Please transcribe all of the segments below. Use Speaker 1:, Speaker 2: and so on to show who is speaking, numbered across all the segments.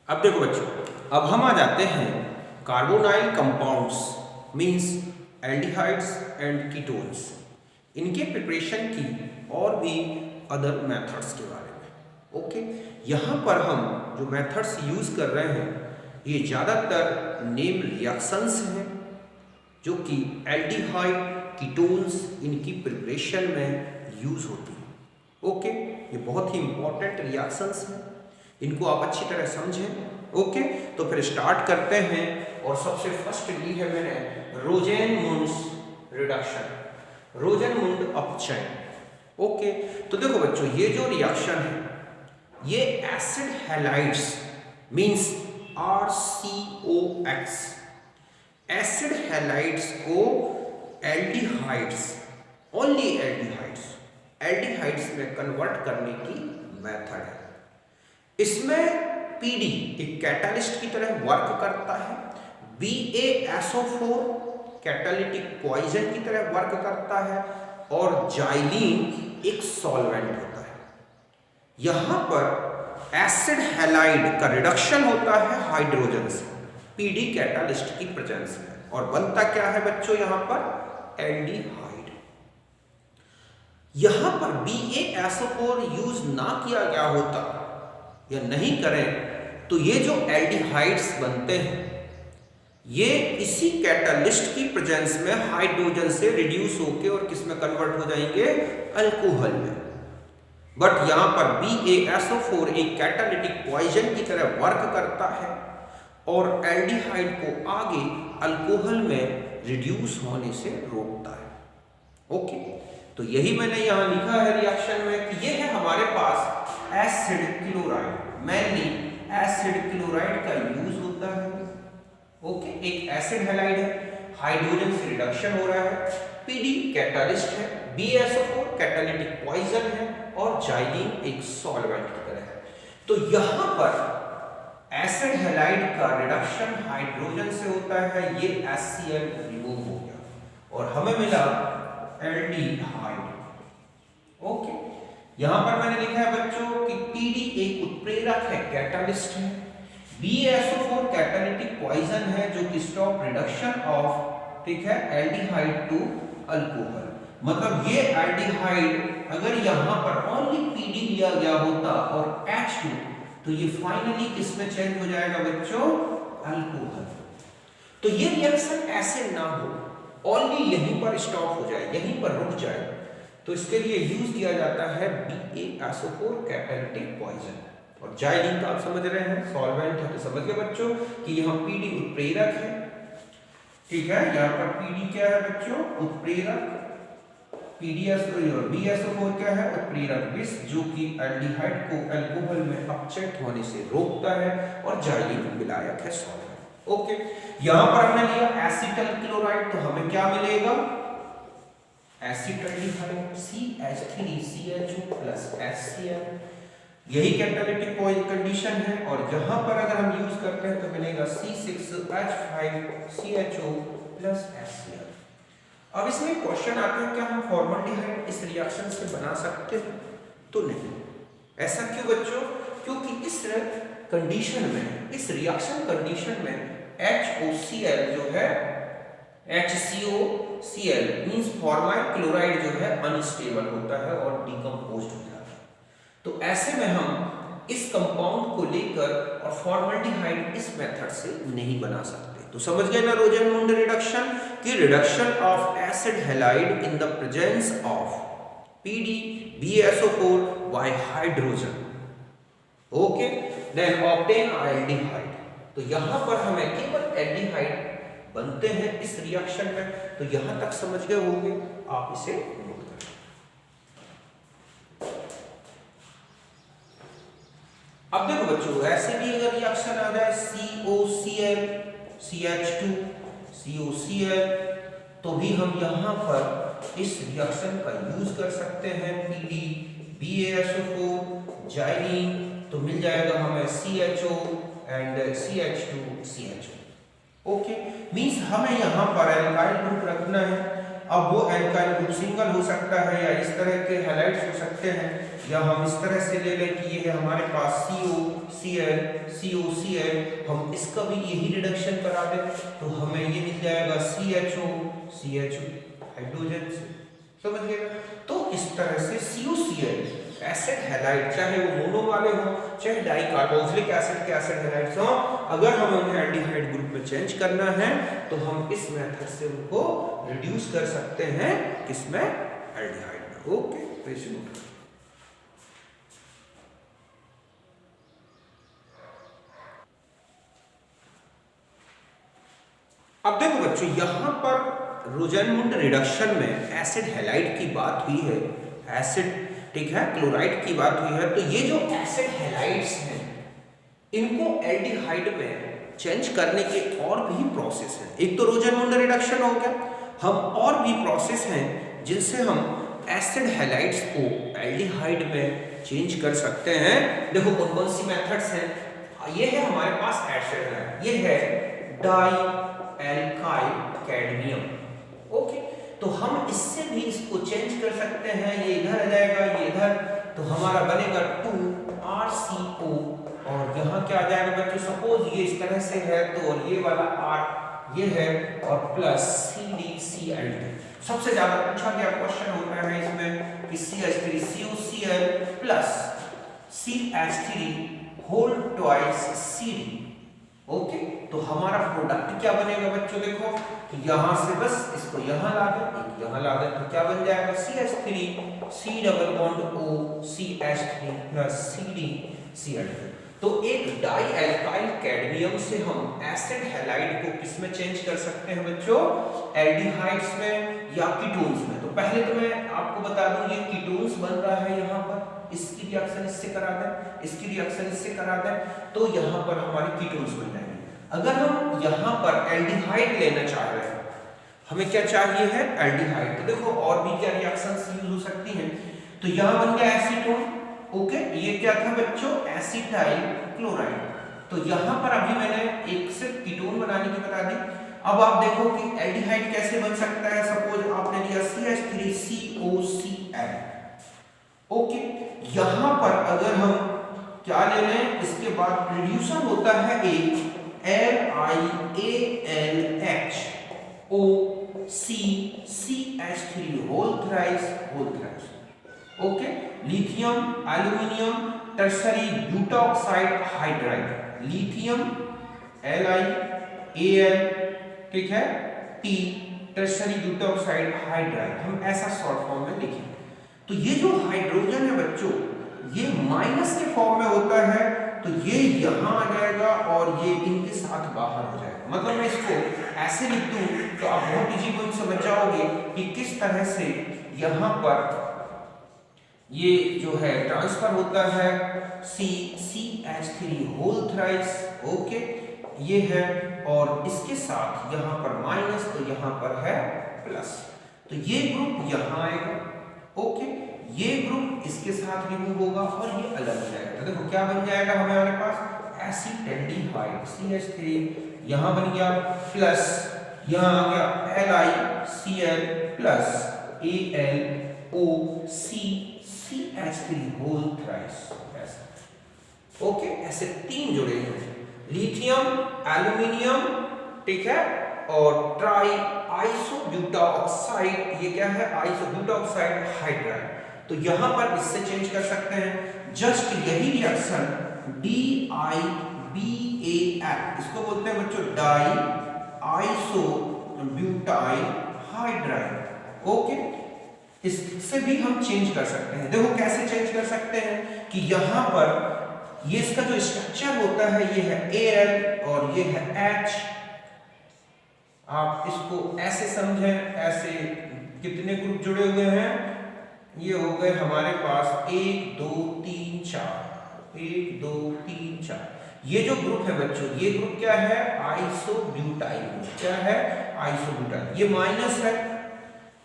Speaker 1: अब देखो बच्चों, अब हम आ जाते हैं carbonyl compounds means aldehydes and ketones, इनके प्रिपरेशन की और भी अदर मेथड्स के बारे में। ओके, यहाँ पर हम जो मेथड्स यूज़ कर रहे हैं ये ज़्यादातर नेम रिएक्शंस हैं जो कि एल्डिहाइड कीटोन्स इनकी प्रिपरेशन में यूज़ होती हैं। ओके, ये बहुत ही इंपॉर्टेंट रिएक्शंस हैं, इनको आप अच्छी तरह समझें। ओके, तो फिर स्टार्ट करते हैं। और सबसे फर्स्ट ली है मैंने रोजेनमुंड्स रिडक्शन, रोजेनमुंड अपचयन। ओके, तो देखो बच्चों, ये जो रिएक्शन है ये acid halides means RCOX acid halides को एल्डिहाइड्स, ओनली एल्डिहाइड्स में कन्वर्ट करने की मेथड है। इसमें PD एक कैटालिस्ट की तरह वर्क करता है, BaSO4 कैटालिटिक पॉइजन की तरह वर्क करता है और जाइलीन एक सॉल्वेंट होता है। यहां पर एसिड हैलाइड का रिडक्शन होता है हाइड्रोजन से PD कैटालिस्ट की प्रेजेंस में, और बनता क्या है बच्चों यहां पर एल्डिहाइड। यहां पर BaSO4 यूज ना किया गया होता या नहीं करें तो ये जो एल्डिहाइड्स बनते हैं ये इसी कैटालिस्ट की प्रेजेंस में हाइड्रोजन से रिड्यूस होके और किस में कन्वर्ट हो जाएंगे, अल्कोहल में। बट यहां पर BaSO4 एक कैटालिटिक पॉइजन की तरह वर्क करता है और एल्डिहाइड को आगे अल्कोहल में रिड्यूस होने से रोकता है। ओके, तो यही मैंने यहां लिखा है रिएक्शन में कि ये है हमारे पास acid chloride, mainly acid chloride का यूज होता है। ओके, एक एसिड हैलाइड है, हाइड्रोजन से रिडक्शन हो रहा है, PD कैटालिस्ट है, BaSO4 कैटालिटिक पॉइजन है और जाइलीन एक सॉल्वेंट की तरह है। तो यहां पर एसिड हैलाइड का रिडक्शन हाइड्रोजन से होता है, ये HCl रिमूव हो गया और हमें मिला एल्डिहाइड। ओके, यहां पर मैंने लिखा है बच्चों कि PD एक उत्प्रेरक है, कैटालिस्ट है, BaSO4 कैटालिटिक पॉइजन है जो कि स्टॉप रिडक्शन ऑफ, ठीक है, एल्डिहाइड टू अल्कोहल। मतलब ये एल्डिहाइड अगर यहां पर ओनली PD लिया गया होता और H2 तो ये फाइनली किसमें चेंज हो जाएगा बच्चों, अल्कोहल। तो ये रिएक्शन ऐसे ना हो, ओनली यहीं पर स्टॉप हो जाए, यहीं पर रुक जाए, तो इसके लिए यूज किया जाता है BaSO4 कैटालिटिक पॉइजन। और जाइलीन का आप समझ रहे हैं सॉल्वेंट है, तो समझ गए बच्चों कि यहाँ PD उत्प्रेरक है, ठीक है। यहाँ पर PD क्या है बच्चों, उत्प्रेरक, BaSO4 क्या है, उत्प्रेरक विष जो कि एल्डिहाइड को अल्कोहल में अपचयित होने से रोकता है, और जाइलीन विलायक है, सॉल्वेंट। ओके, यहाँ पर हमने लिया एसिटल क्लोराइड, तो हमें क्या मिलेगा, एसिटाल्डिहाइड CH3CHO प्लस HCl, यही कैटालिटिक कंडीशन है। और यहां पर अगर हम यूज करते हैं तो मिलेगा C6H5CHO प्लस HCl। अब इसमें क्वेश्चन आते हैं, क्या हम फॉर्मल्डिहाइड इस रिएक्शन से बना सकते हैं? तो नहीं। ऐसा क्यों बच्चों? क्योंकि इस कंडीशन में, इस रिएक्शन कंडीशन में HOCl जो है, HCOCl मींस फॉर्माइल क्लोराइड जो है अनस्टेबल होता है और डिकम्पोज्ड हो जाता है। तो ऐसे में हम इस कंपाउंड को लेकर और फॉर्मल्डिहाइड इस मेथड से नहीं बना सकते। तो समझ गए ना रोजेनमुंड रिडक्शन की reduction of acid halide in the presence of PD BaSO4 by hydrogen. Okay, then obtain aldehyde. तो यहां पर हमें केवल एल्डिहाइड बनते हैं इस रिएक्शन में। तो यहां तक समझ गए होंगे, आप इसे नोट करें। अब देखो बच्चों, ऐसे भी अगर रिएक्शन आ जाए COCl CH2 COCl, तो भी हम यहां पर इस रिएक्शन का यूज कर सकते हैं। PD BaSO4 जाइलीन, तो मिल जाएगा हमें CHO and CH2CHO। Okay, means हमें यहाँ पर एल्काइल ग्रुप रखना है। अब वो एल्काइल ग्रुप सिंगल हो सकता है या इस तरह के हैलाइड्स हो सकते हैं, या हम इस तरह से ले लें कि ये है हमारे पास COCl COCl, हम इसका भी यही रिडक्शन करा दें तो हमें ये मिल जाएगा CHO हाइड्रोजन से, समझ गए। तो इस तरह से COCl एसिड हैलाइड, चाहे वो मोनो वाले हो चाहे डाई कार्बोक्सिलिक एसिड के एसिड हैलाइड्स हो, अगर हमें उन्हें एल्डिहाइड ग्रुप में चेंज करना है तो हम इस मेथड से उनको रिड्यूस कर सकते हैं किसमें, एल्डिहाइड में। ओके, तो इसे नोट। अब देखो बच्चों, यहां पर रोज़ेनमुंड रिडक्शन में एसिड हैलाइड की बात हुई है, एसिड ठीक है क्लोराइड की बात हुई है, तो ये जो एसिड हैलाइड्स हैं इनको एल्डिहाइड में चेंज करने के और भी प्रोसेस हैं। एक तो रोज़ेनमुंड रिडक्शन हो गया, हम और भी प्रोसेस हैं जिनसे हम एसिड हैलाइड्स को एल्डिहाइड में चेंज कर सकते हैं। देखो कौन कौन सी मेथड्स हैं, ये है हमारे पास एसिड हैलाइड, ये है डाई एल्काइल कैडमियम। ओके, तो हम इससे भी इसको चेंज कर सकते हैं, ये इधर आ जाएगा ये इधर, तो हमारा बनेगा 2RCO, और यहाँ क्या आ जाएगा बच्चों, सपोज ये इस तरह से है तो और ये वाला R ये है और प्लस CdCl2। सबसे ज्यादा पूछा गया क्वेश्चन होता है इसमें कि CH3COCl plus CH3 whole twice CD। Okay, तो हमारा प्रोडक्ट क्या बनेगा बच्चों, देखो कि यहां से बस इसको यहां ला दे, एक यहां ला दे, तो क्या बन जाएगा CH3 C double bond O CH3 plus CdCl2। तो एक डाई एल्काइल कैडमियम से हम एसिड हैलाइड को किस में चेंज कर सकते हैं बच्चों, एल्डिहाइड्स में या कीटोन्स में। तो पहले तो मैं आपको बता दूं ये कीटोन्स बन रहा है, यहाँ पर इसकी रिएक्शन इससे करा दें, इसकी रिएक्शन इससे करा दें, तो यहाँ पर हमारी कीटोन्स बन जाएंगे। अगर हम यहाँ पर एल्डिहाइड लेना चाह रहे हैं, हमें क्या चाहिए है, एल्डिहाइड, तो देखो और भी क्या रिएक्शंस यूज हो सकती हैं। तो यहाँ बन गया एसीटोन। ओके, ये क्या था बच्चों, एसिटाइल क्लोराइड। तो यहाँ पर अभी मैंने एक सिर्फ कीटोन बनाने की बता दी। अब आप देखो कि एल्डिहाइड कैसे बन सकता है, सपोज आपने लिया CH3COCl। ओके, यहाँ पर अगर हम क्या ले लें, इसके बाद रिड्यूसन होता है एक LiANH होल thrice. Okay, lithium aluminium tertiary butoxide hydride, lithium LiAl ठीक है T टर्सरी ब्यूटाऑक्साइड हाइड्राइड, हम ऐसा शॉर्ट फॉर्म में लिखें। तो ये जो हाइड्रोजन है बच्चों ये माइनस के फॉर्म में होता है, तो ये यहां आ जाएगा और ये इनके साथ बाहर हो जाएगा। मतलब मैं इसको ऐसे लिख दूं तो आप बहुत इजी गोइंग समझ जाओगे कि किस तरह से यहां पर ये जो है ट्रांसफर होता है CH3 होल थ्राइस। ओके, ये है और इसके साथ यहां पर माइनस, तो यहां पर है प्लस, तो ये ग्रुप यहां आएगा। ओके, ये ग्रुप इसके साथ रिमूव होगा और ये अलग हो जाएगा। तो देखो क्या बन जाएगा हमारे पास, एसिटाल्डिहाइड CH3 यहां बन गया प्लस यहां आ गया LiCl plus AlOC CH3 whole thrice. Okay, ऐसे तीन जुड़े हैं, लिथियम एल्यूमिनियम ठीक है और ट्राई आइसोब्यूटाऑक्साइड, ये क्या है, आइसोब्यूटाऑक्साइड हाइड्राइड। तो यहां पर इससे चेंज कर सकते हैं। जस्ट यही रिएक्शन DIBAL, इसको बोलते हैं बच्चों डाई आइसोब्यूटाइल हाइड्राइड। ओके, इससे भी हम चेंज कर सकते हैं। देखो कैसे चेंज कर सकते हैं कि यहां पर ये इसका जो स्ट्रक्चर होता है ये है Al और ये है H। आप इसको ऐसे समझें, ऐसे कितने ग्रुप जुड़े हुए हैं, ये हो गए हमारे पास 1 2 3 4, 1 2 3 4। ये जो ग्रुप है बच्चों, ये ग्रुप क्या है, आइसोब्यूटाइल। क्या है, आइसोब्यूटाइल। ये माइनस है।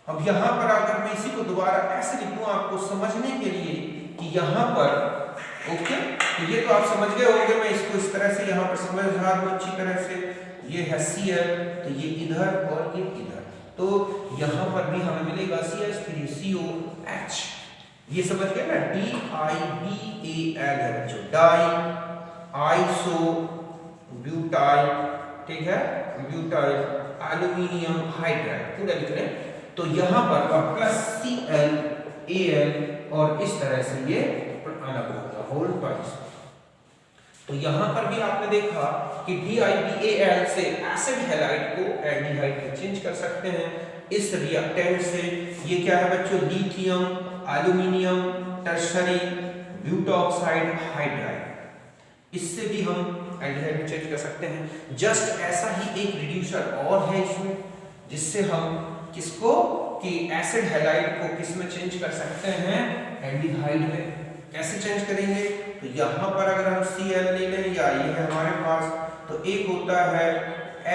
Speaker 1: अब यहां पर अगर मैं इसी को दोबारा ऐसे लिख दूं आपको समझने के लिए कि यहां पर ओके, तो ये तो आप समझ गए होंगे, मैं इसको इस तरह से यहां पर समझ रहा हूं अच्छी तरह से। ये है Cl, तो ये इधर और ये इधर, तो यहां पर भी हमें मिलेगा CH3COH। ये समझ गए ना, DIBAL है बच्चों, डाई आइसो ब्यूटाइल, ठीक है, ब्यूटाइल एल्यूमिनियम हाइड्राइड पूरा लिख रहे हैं। तो यहाँ पर प्लस ClAl और इस तरह से ये अलग होगा होल ट्वाइस। तो यहाँ पर भी आपने देखा कि DIBAL से एसिड हैलाइड को एल्डिहाइड में चेंज कर सकते हैं। इस रिएक्टेंट से ये क्या है बच्चों, lithium aluminium tertiary butoxide hydride, इससे भी हम एल्डिहाइड में चेंज कर सकते हैं। जस्ट ऐसा ही एक रिड्यूसर और है इसमें, जिससे हम किसको कि एसिड हैलाइड को किस में चेंज कर सकते हैं, एल्डिहाइड में। कैसे चेंज करेंगे, तो यहाँ पर अगर हम Cl ले लें, या ये है हमारे पास, तो एक होता है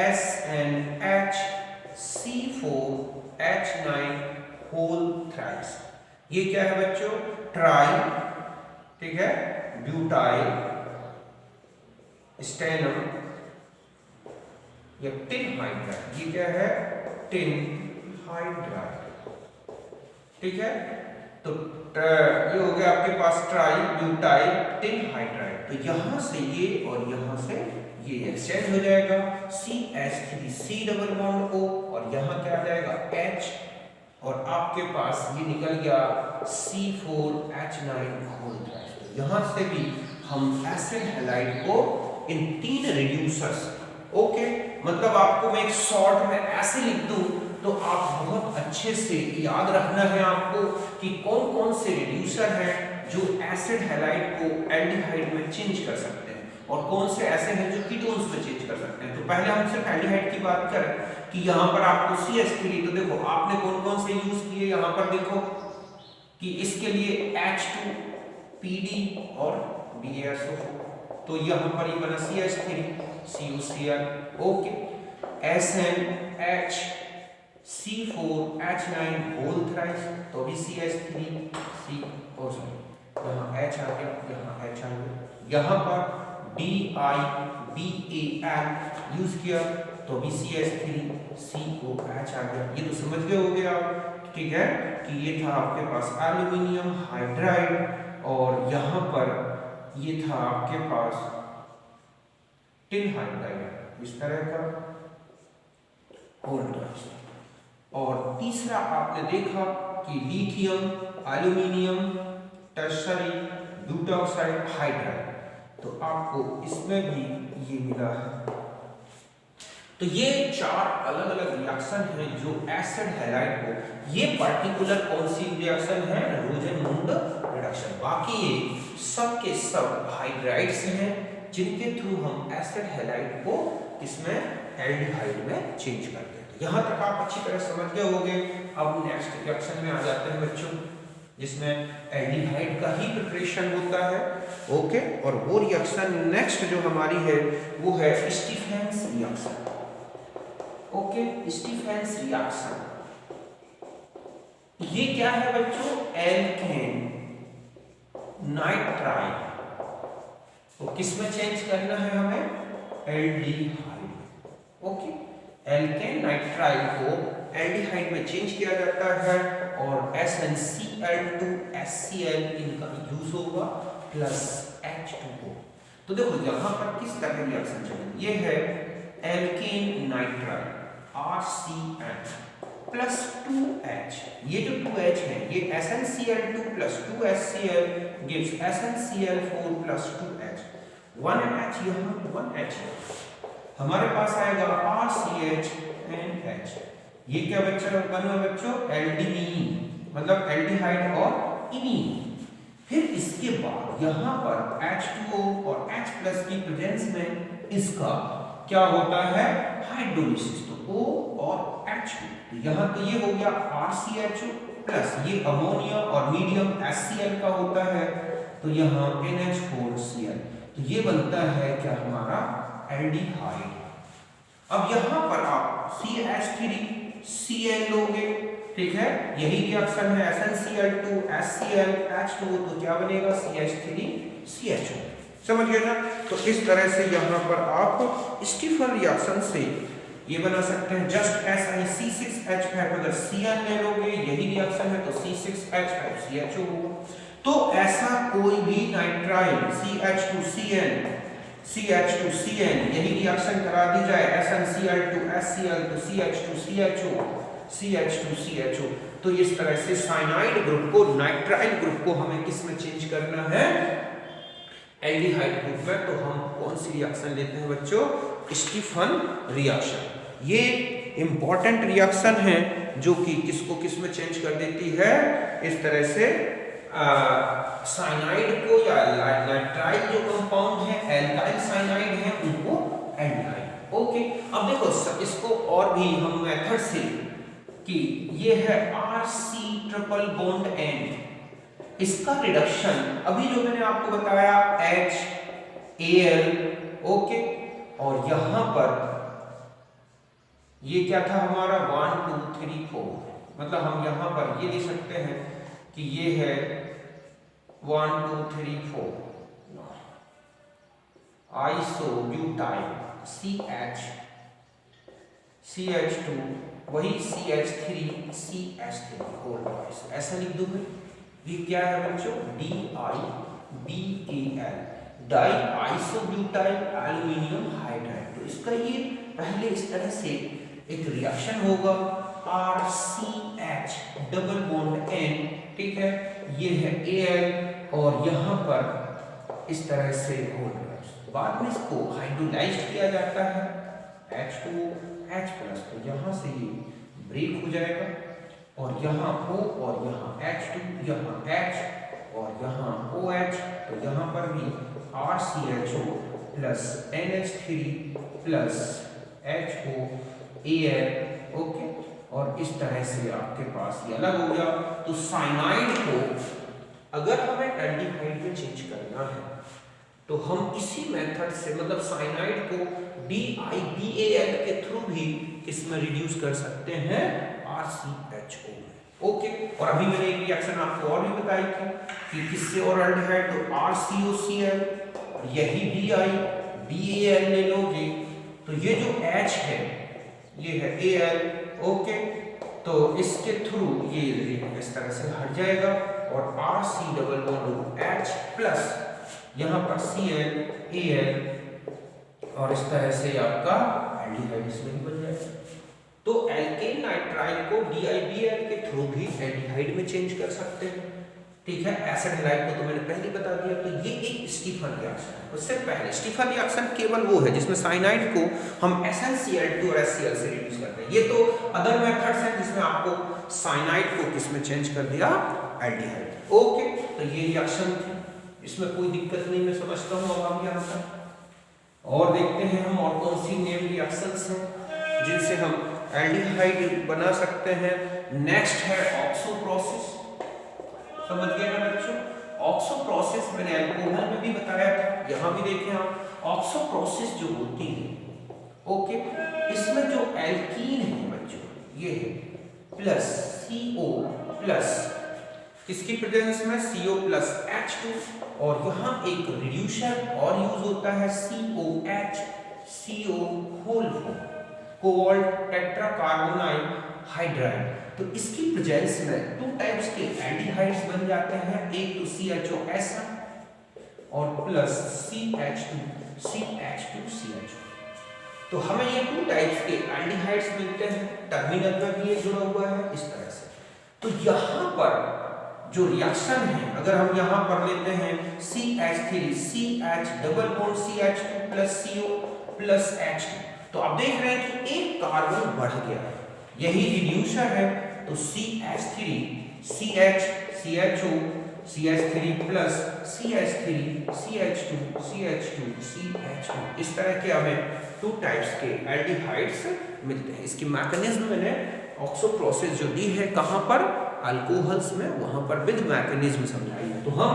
Speaker 1: SNHC4H9 होल थ्राइस, ये क्या है बच्चों, ट्राई, ठीक है, ब्यूटाइल स्टेनम या टिन हाइड्राइड, ये क्या है, टिन हाइड्राइड, ठीक है। तो ये हो गया आपके पास ट्राई ब्यूटाइल टिन हाइड्राइड। तो यहां से ये और यहां से ये एक्सचेंज हो जाएगा, CH3C डबल बॉन्ड O, और यहां क्या आ जाएगा H, और आपके पास ये निकल गया C4H9 होल थ्राइस। तो यहां से भी हम एसिड हैलाइड को इन 3 रिड्यूसर्स, ओके, मतलब आपको मैं एक शॉर्ट में ऐसे लिख दूं तो आप बहुत अच्छे से याद रखना है आपको कि कौन कौन से रिड्यूसर हैं जो एसिड हैलाइड को एल्डिहाइड में चेंज कर सकते हैं, और कौन से ऐसे हैं जो कीटोन्स में चेंज कर सकते हैं। तो पहले हम सिर्फ एल्डिहाइड की बात करें कि यहाँ पर आपको CH3, तो देखो आपने कौन कौन से यूज किए, यहाँ पर देखो कि इसके लिए H2PD और BaSO4, तो यहाँ पर ये बना CH3 CuCl, okay, SNHC4H9 whole thrice, तो भी CH3 C, यहाँ H आ गया, यहाँ H आ गया, यहाँ पर DIBAL यूज किया, तो भी CH3 COH आ गया। ये तो समझ गए हो गया, ठीक है, कि ये था आपके पास एल्यूमिनियम हाइड्राइड, और यहाँ पर ये था आपके पास टिन हाइड्राइड, इस तरह का होल ट्राइस। और तीसरा आपने देखा कि lithium aluminium tertiary butoxide hydride, तो आपको इसमें भी ये मिला है। तो ये 4 अलग अलग रिएक्शन हैं जो एसिड हैलाइड को, ये पर्टिकुलर कौन सी रिएक्शन है, रोजेनमुंड रिडक्शन, बाकी ये सब के सब हाइड्राइड्स हैं जिनके थ्रू हम एसिड हैलाइड को इसमें एल्डिहाइड में चेंज करते हैं। यहाँ तक आप अच्छी तरह समझ गए होंगे। अब नेक्स्ट रिएक्शन में आ जाते हैं बच्चों, जिसमें एल्डिहाइड का ही प्रिपरेशन होता है, ओके, और वो रिएक्शन नेक्स्ट जो हमारी है वो है Stephens reaction, okay, Stephens reaction. ये क्या है बच्चों, एल्केन नाइट्राइल, तो किसमें चेंज करना है हमें, एल्डिहाइड, ओके, एल्केन नाइट्राइल को एल्डिहाइड में चेंज किया जाता है, और SnCl2HCl इनका यूज होगा प्लस H2O। तो देखो यहाँ पर किस तरह रिएक्शन चलेगी, ये है alkene nitrile RCN plus 2H, ये जो 2H है ये SnCl2 plus 2HCl gives SnCl4 plus 2H, 1H यहाँ 1H, हमारे पास आएगा RCH, ये क्या बच्चा बना बच्चों, एल्डिमीन, मतलब एल्डिहाइड और इमीन। फिर इसके बाद यहाँ पर H2O और H प्लस की प्रेजेंस में इसका क्या होता है, हाइड्रोलिसिस, तो O और H2, तो यहाँ तो ये हो गया RCHO प्लस ये अमोनिया और मीडियम HCl का होता है, तो यहाँ NH4Cl, तो ये बनता है क्या हमारा एल्डिहाइड। अब यहाँ पर आप CH3Cl लोगे, ठीक है, यही रिएक्शन है SnCl2HCl H2O, तो क्या बनेगा CH3CHO, समझ गए ना। तो इस तरह से यहाँ पर आप स्टीफन रिएक्शन से ये बना सकते हैं जस्ट Si C6H5 अगर Cl ले लोगे यही रिएक्शन है तो C6H5CHO होगा। तो ऐसा कोई भी नाइट्राइल CH2Cl यही रिएक्शन करा दी जाए SnCl2HCl तो CH2CHO तो इस तरह से साइनाइड ग्रुप को नाइट्राइल ग्रुप को हमें किस में चेंज करना है, एल्डिहाइड ग्रुप में। तो हम कौन सी रिएक्शन लेते हैं बच्चों, स्टीफन रिएक्शन। ये इंपॉर्टेंट रिएक्शन है जो कि किसको किस में चेंज कर देती है, इस तरह से साइनाइड को या नाइट्राइल जो कंपाउंड है एल्काइल साइनाइड है उनको एल्डिहाइड। ओके, अब देखो इसको और भी हम मेथड से कि ये है RC ट्रिपल बॉन्ड N, इसका रिडक्शन अभी जो मैंने आपको बताया HAl, ओके, और यहां पर ये क्या था हमारा 1 2 3 4, मतलब हम यहां पर ये दे सकते हैं कि ये है 1 2 3 4 आइसोब्यूटाइल CH2 वही CH3 होल ट्वाइस, ऐसा लिख दूं मैं। ये क्या है बच्चों, DIBAL die isobutyl aluminium hydride. तो इसका ये पहले इस तरह से एक रिएक्शन होगा RCH डबल बॉन्ड N, ठीक है, ये है Al और यहाँ पर इस तरह से होल ट्वाइस। बाद में इसको हाइड्रोलाइज्ड किया जाता है H2H+, तो यहाँ से ये ब्रेक हो जाएगा और यहाँ O और यहाँ H2, यहाँ H और यहाँ OH, तो यहाँ पर भी RCHO plus NH3 plus HOAl, okay, और इस तरह से आपके पास ये अलग हो गया। तो साइनाइड को अगर हमें एल्डिहाइड में चेंज करना है तो हम इसी मेथड से, मतलब साइनाइड को DIBAL के थ्रू भी इसमें रिड्यूस कर सकते हैं RCHO में, ओके। और अभी मैंने एक रिएक्शन आपको और भी बताई थी कि किससे और एल्डिहाइड, तो RCOCl, यही DIBAL ले लोगे तो ये जो H है ये है Al, ओके, तो इसके थ्रू ये इस तरह से हट जाएगा और RC double bond H plus यहाँ पर Cl Al और इस तरह से आपका एल्डिहाइड इसमें बन जाएगा। तो एल्केन नाइट्राइल को DIBAL के थ्रू भी एल्डिहाइड में चेंज कर सकते हैं, ठीक है। एसिड हैलाइड को तो मैंने पहले बता दिया। तो ये एक स्टीफन रिएक्शन है। उससे पहले स्टीफन रिएक्शन केवल वो है जिसमें साइनाइड को हम SnCl2 और HCl से रिड्यूस करते हैं। ये तो अदर मेथड्स हैं जिसमें आपको साइनाइड को किसमें चेंज कर दिया, एल्डिहाइड, ओके। तो ये रिएक्शन थी, इसमें कोई दिक्कत नहीं, मैं समझता हूँ। अब हम यहाँ पर और देखते हैं हम और कौन सी नेम रिएक्शंस हैं जिनसे हम एल्डिहाइड बना सकते हैं। नेक्स्ट है ऑक्सो प्रोसेस, समझ गए ना बच्चों। ऑक्सो प्रोसेस मैंने अल्कोहल में भी बताया था, यहाँ भी देखें आप। ऑक्सो प्रोसेस जो होती है, ओके, इसमें जो एल्कीन है बच्चों ये है प्लस CO प्लस, किसकी प्रेजेंस में, CO प्लस H2, और यहाँ एक रिड्यूसर और यूज होता है COH, CO होल कोबाल्ट टेट्राकार्बोनाइल हाइड्राइड। तो इसकी प्रेजेंस में 2 टाइप्स के एल्डिहाइड्स बन जाते हैं, एक तो CHOS और प्लस CH2CHO। तो हमें ये 2 टाइप्स के एल्डिहाइड्स मिलते हैं, टर्मिनल में भी ये जुड़ा हुआ है इस तरह से। तो यहाँ पर जो रिएक्शन है, अगर हम यहाँ पर लेते हैं CH3 CH double bond CH2 plus CO plus H2, तो आप देख रहे हैं कि एक कार्बन बढ़ गया है, यही रिड्यूसर है। तो CH3 CH CHO CH3 plus CH3 CH2 CH2 CHO, इस तरह के हमें 2 टाइप्स के एल्डिहाइड्स मिलते हैं। इसकी मैकेनिज्म मैंने ऑक्सो प्रोसेस जो दी है कहाँ पर, अल्कोहल्स में, वहां पर विद मैकेनिज्म समझाई है। तो हम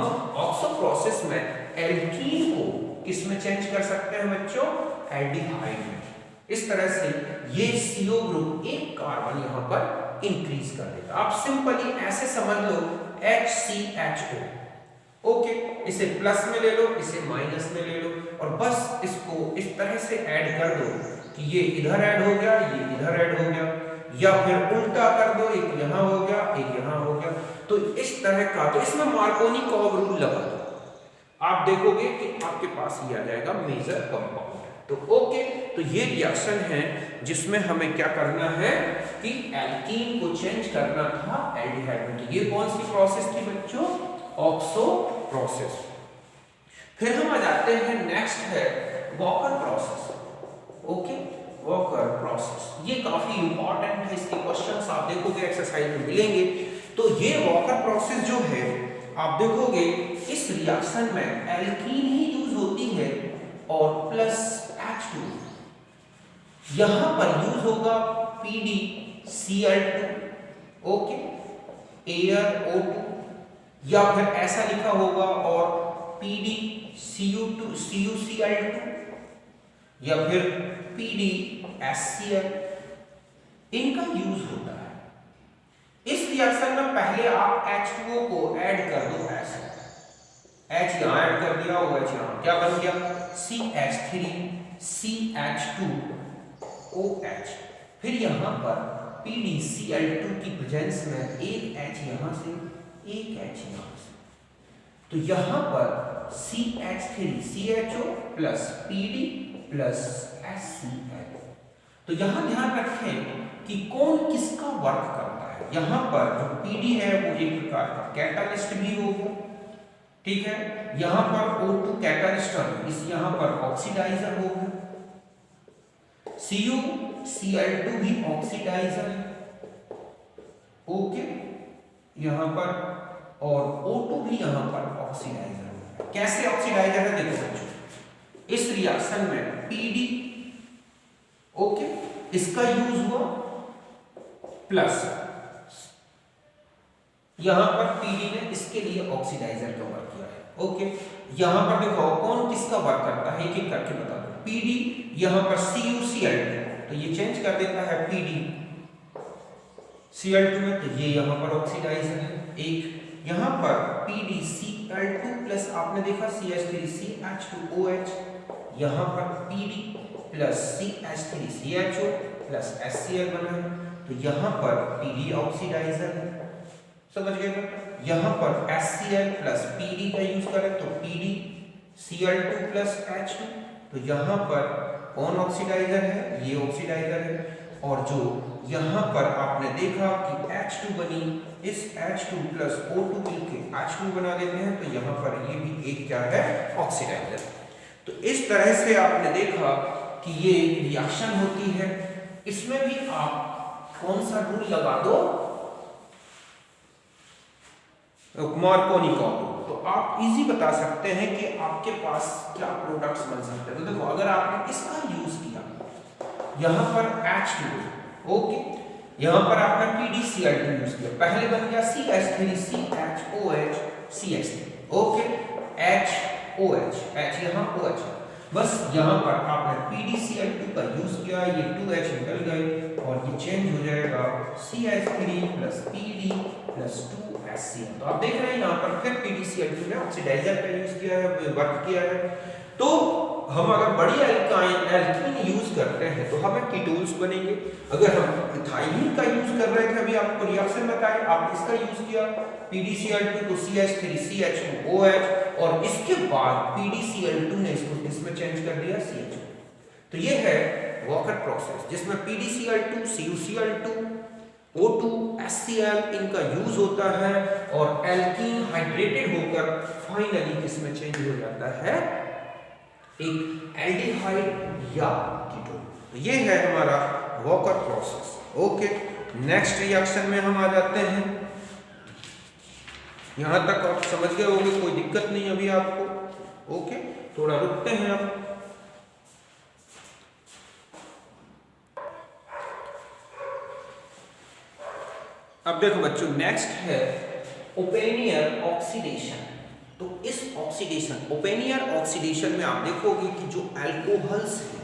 Speaker 1: ऑक्सो प्रोसेस में एल्कीन को किस में चेंज कर सकते हैं बच्चों, एल्डिहाइड में। इस तरह से ये CO ग्रुप एक कार्बन यहाँ पर इंक्रीज कर देगा। आप सिंपली ऐसे समझ लो HCHO, ओके, इसे प्लस में ले लो, इसे माइनस में ले लो और बस इसको इस तरह से ऐड कर दो कि ये इधर ऐड हो गया, ये इधर ऐड हो गया, या फिर उल्टा कर दो, एक यहाँ हो गया, एक यहाँ हो गया। तो इस तरह का, तो इसमें मार्कोनी कर्व रूल लगा दो, आप देखोगे कि आपके पास ये आ जाएगा मेजर कंपाउंड। तो ओके, तो ये रिएक्शन है जिसमें हमें क्या करना है कि एल्कीन को चेंज करना था एल्डिहाइड में। तो ये कौन सी प्रोसेस थी बच्चों? Oxo process. फिर हम आ जाते हैं, नेक्स्ट है walker process. Okay, walker process ये काफी इंपॉर्टेंट है, इसके क्वेश्चंस आप देखोगे एक्सरसाइज में मिलेंगे। तो ये वॉकर प्रोसेस जो है आप देखोगे इस रिएक्शन में एल्कीन ही यूज होती है और प्लस H2, यहां पर यूज होगा PdCl2, ओके, एयर O2, या फिर ऐसा लिखा होगा और PdCu2 CuCl2, या फिर PdHCl, इनका यूज होता है। इस रिएक्शन में पहले आप H2O को ऐड कर दो, ऐसे H यहां ऐड कर दिया, OH यहां, क्या बन गया? CH3CH2OH। फिर यहां पर PdCl2 की प्रेजेंस में एक H यहां से, एक H यहां से, तो यहां पर CH3CHO plus PD plus HCl। तो यहां ध्यान रखें कि कौन किसका वर्क करता है। यहां पर जो PD है वो एक प्रकार का कैटालिस्ट भी होगा, ठीक है। यहां पर O2 कैटालिस्ट, इस यहां पर ऑक्सीडाइजर होगा, CuCl2 भी ऑक्सीडाइजर है, ओके, यहां पर, और O2 भी यहां पर ऑक्सीडाइजर है। कैसे ऑक्सीडाइजर है देखो बच्चों, इस रिएक्शन में PD, ओके, इसका यूज हुआ, प्लस यहां पर PD ने इसके लिए ऑक्सीडाइजर का वर्क किया है, ओके। यहां पर देखो कौन किसका वर्क करता है, एक एक करके बता दो। PD यहां पर CuCl2, तो ये चेंज कर देता है PdCl2 में, तो ये यहां पर ऑक्सीडाइजर है। एक यहां पर PdCl2 प्लस आपने देखा CH3CH2OH, यहां पर PD plus CH3CHO plus HCl बना है, तो यहां पर PD ऑक्सीडाइजर है, समझ गए ना। यहां पर HCl प्लस PD का यूज करें तो PdCl2 प्लस H2, तो यहां पर कौन ऑक्सीडाइजर है? ये ऑक्सीडाइजर है। और जो यहां पर आपने देखा कि H2 बनी, इस H2 प्लस O2 मिलके H2 बना देते हैं, तो यहां पर ये भी एक क्या है? ऑक्सीडाइजर। तो इस तरह से आपने देखा कि ये रिएक्शन होती है। इसमें भी आप कौन सा रूल लगा दो? Markovnikov curve. तो आप इजी बता सकते हैं कि आपके पास क्या प्रोडक्ट्स बन सकते हैं। तो देखो अगर आपने इसका यूज किया, यहां पर H2, ओके, यहां पर आपने PdCl2 यूज किया, पहले बन गया CH3CHOH CH3, okay, HOH, H यहां OH, बस यहां पर आपने PdCl2 का यूज किया, ये 2H निकल गए और ये चेंज हो जाएगा CH3 plus PD plus 2HCl। तो आप देख रहे हैं यहां पर फिर PdCl2 ने ऑक्सीडाइजर का यूज किया है, वर्क किया है। तो हम अगर बड़ी एल्कीन यूज करते हैं तो हमें कीटोन्स बनेंगे। अगर हम इथाइलिन का यूज कर रहे थे, अभी आपको रिएक्शन बताएं, आप इसका यूज किया PdCl2 तो CH3CH2OH, और इसके बाद PdCl2 ने इसको इसमें चेंज कर दिया CHO। तो ये है वॉकर प्रोसेस जिसमें PdCl2, CuCl2, O2, HCl इनका यूज होता है और एल्कीन हाइड्रेटेड होकर फाइनली किसमें चेंज हो जाता है? एक एल्डिहाइड या कीटोन। तो ये है हमारा walker process, okay. Next reaction में हम आ जाते हैं। यहां तक आप समझ गए होंगे, कोई दिक्कत नहीं अभी आपको, ओके। थोड़ा रुकते हैं अब। अब देखो बच्चों, नेक्स्ट है ओपेनियर ऑक्सीडेशन। तो इस ऑक्सीडेशन, ओपेनियर ऑक्सीडेशन में आप देखोगे कि जो अल्कोहल्स हैं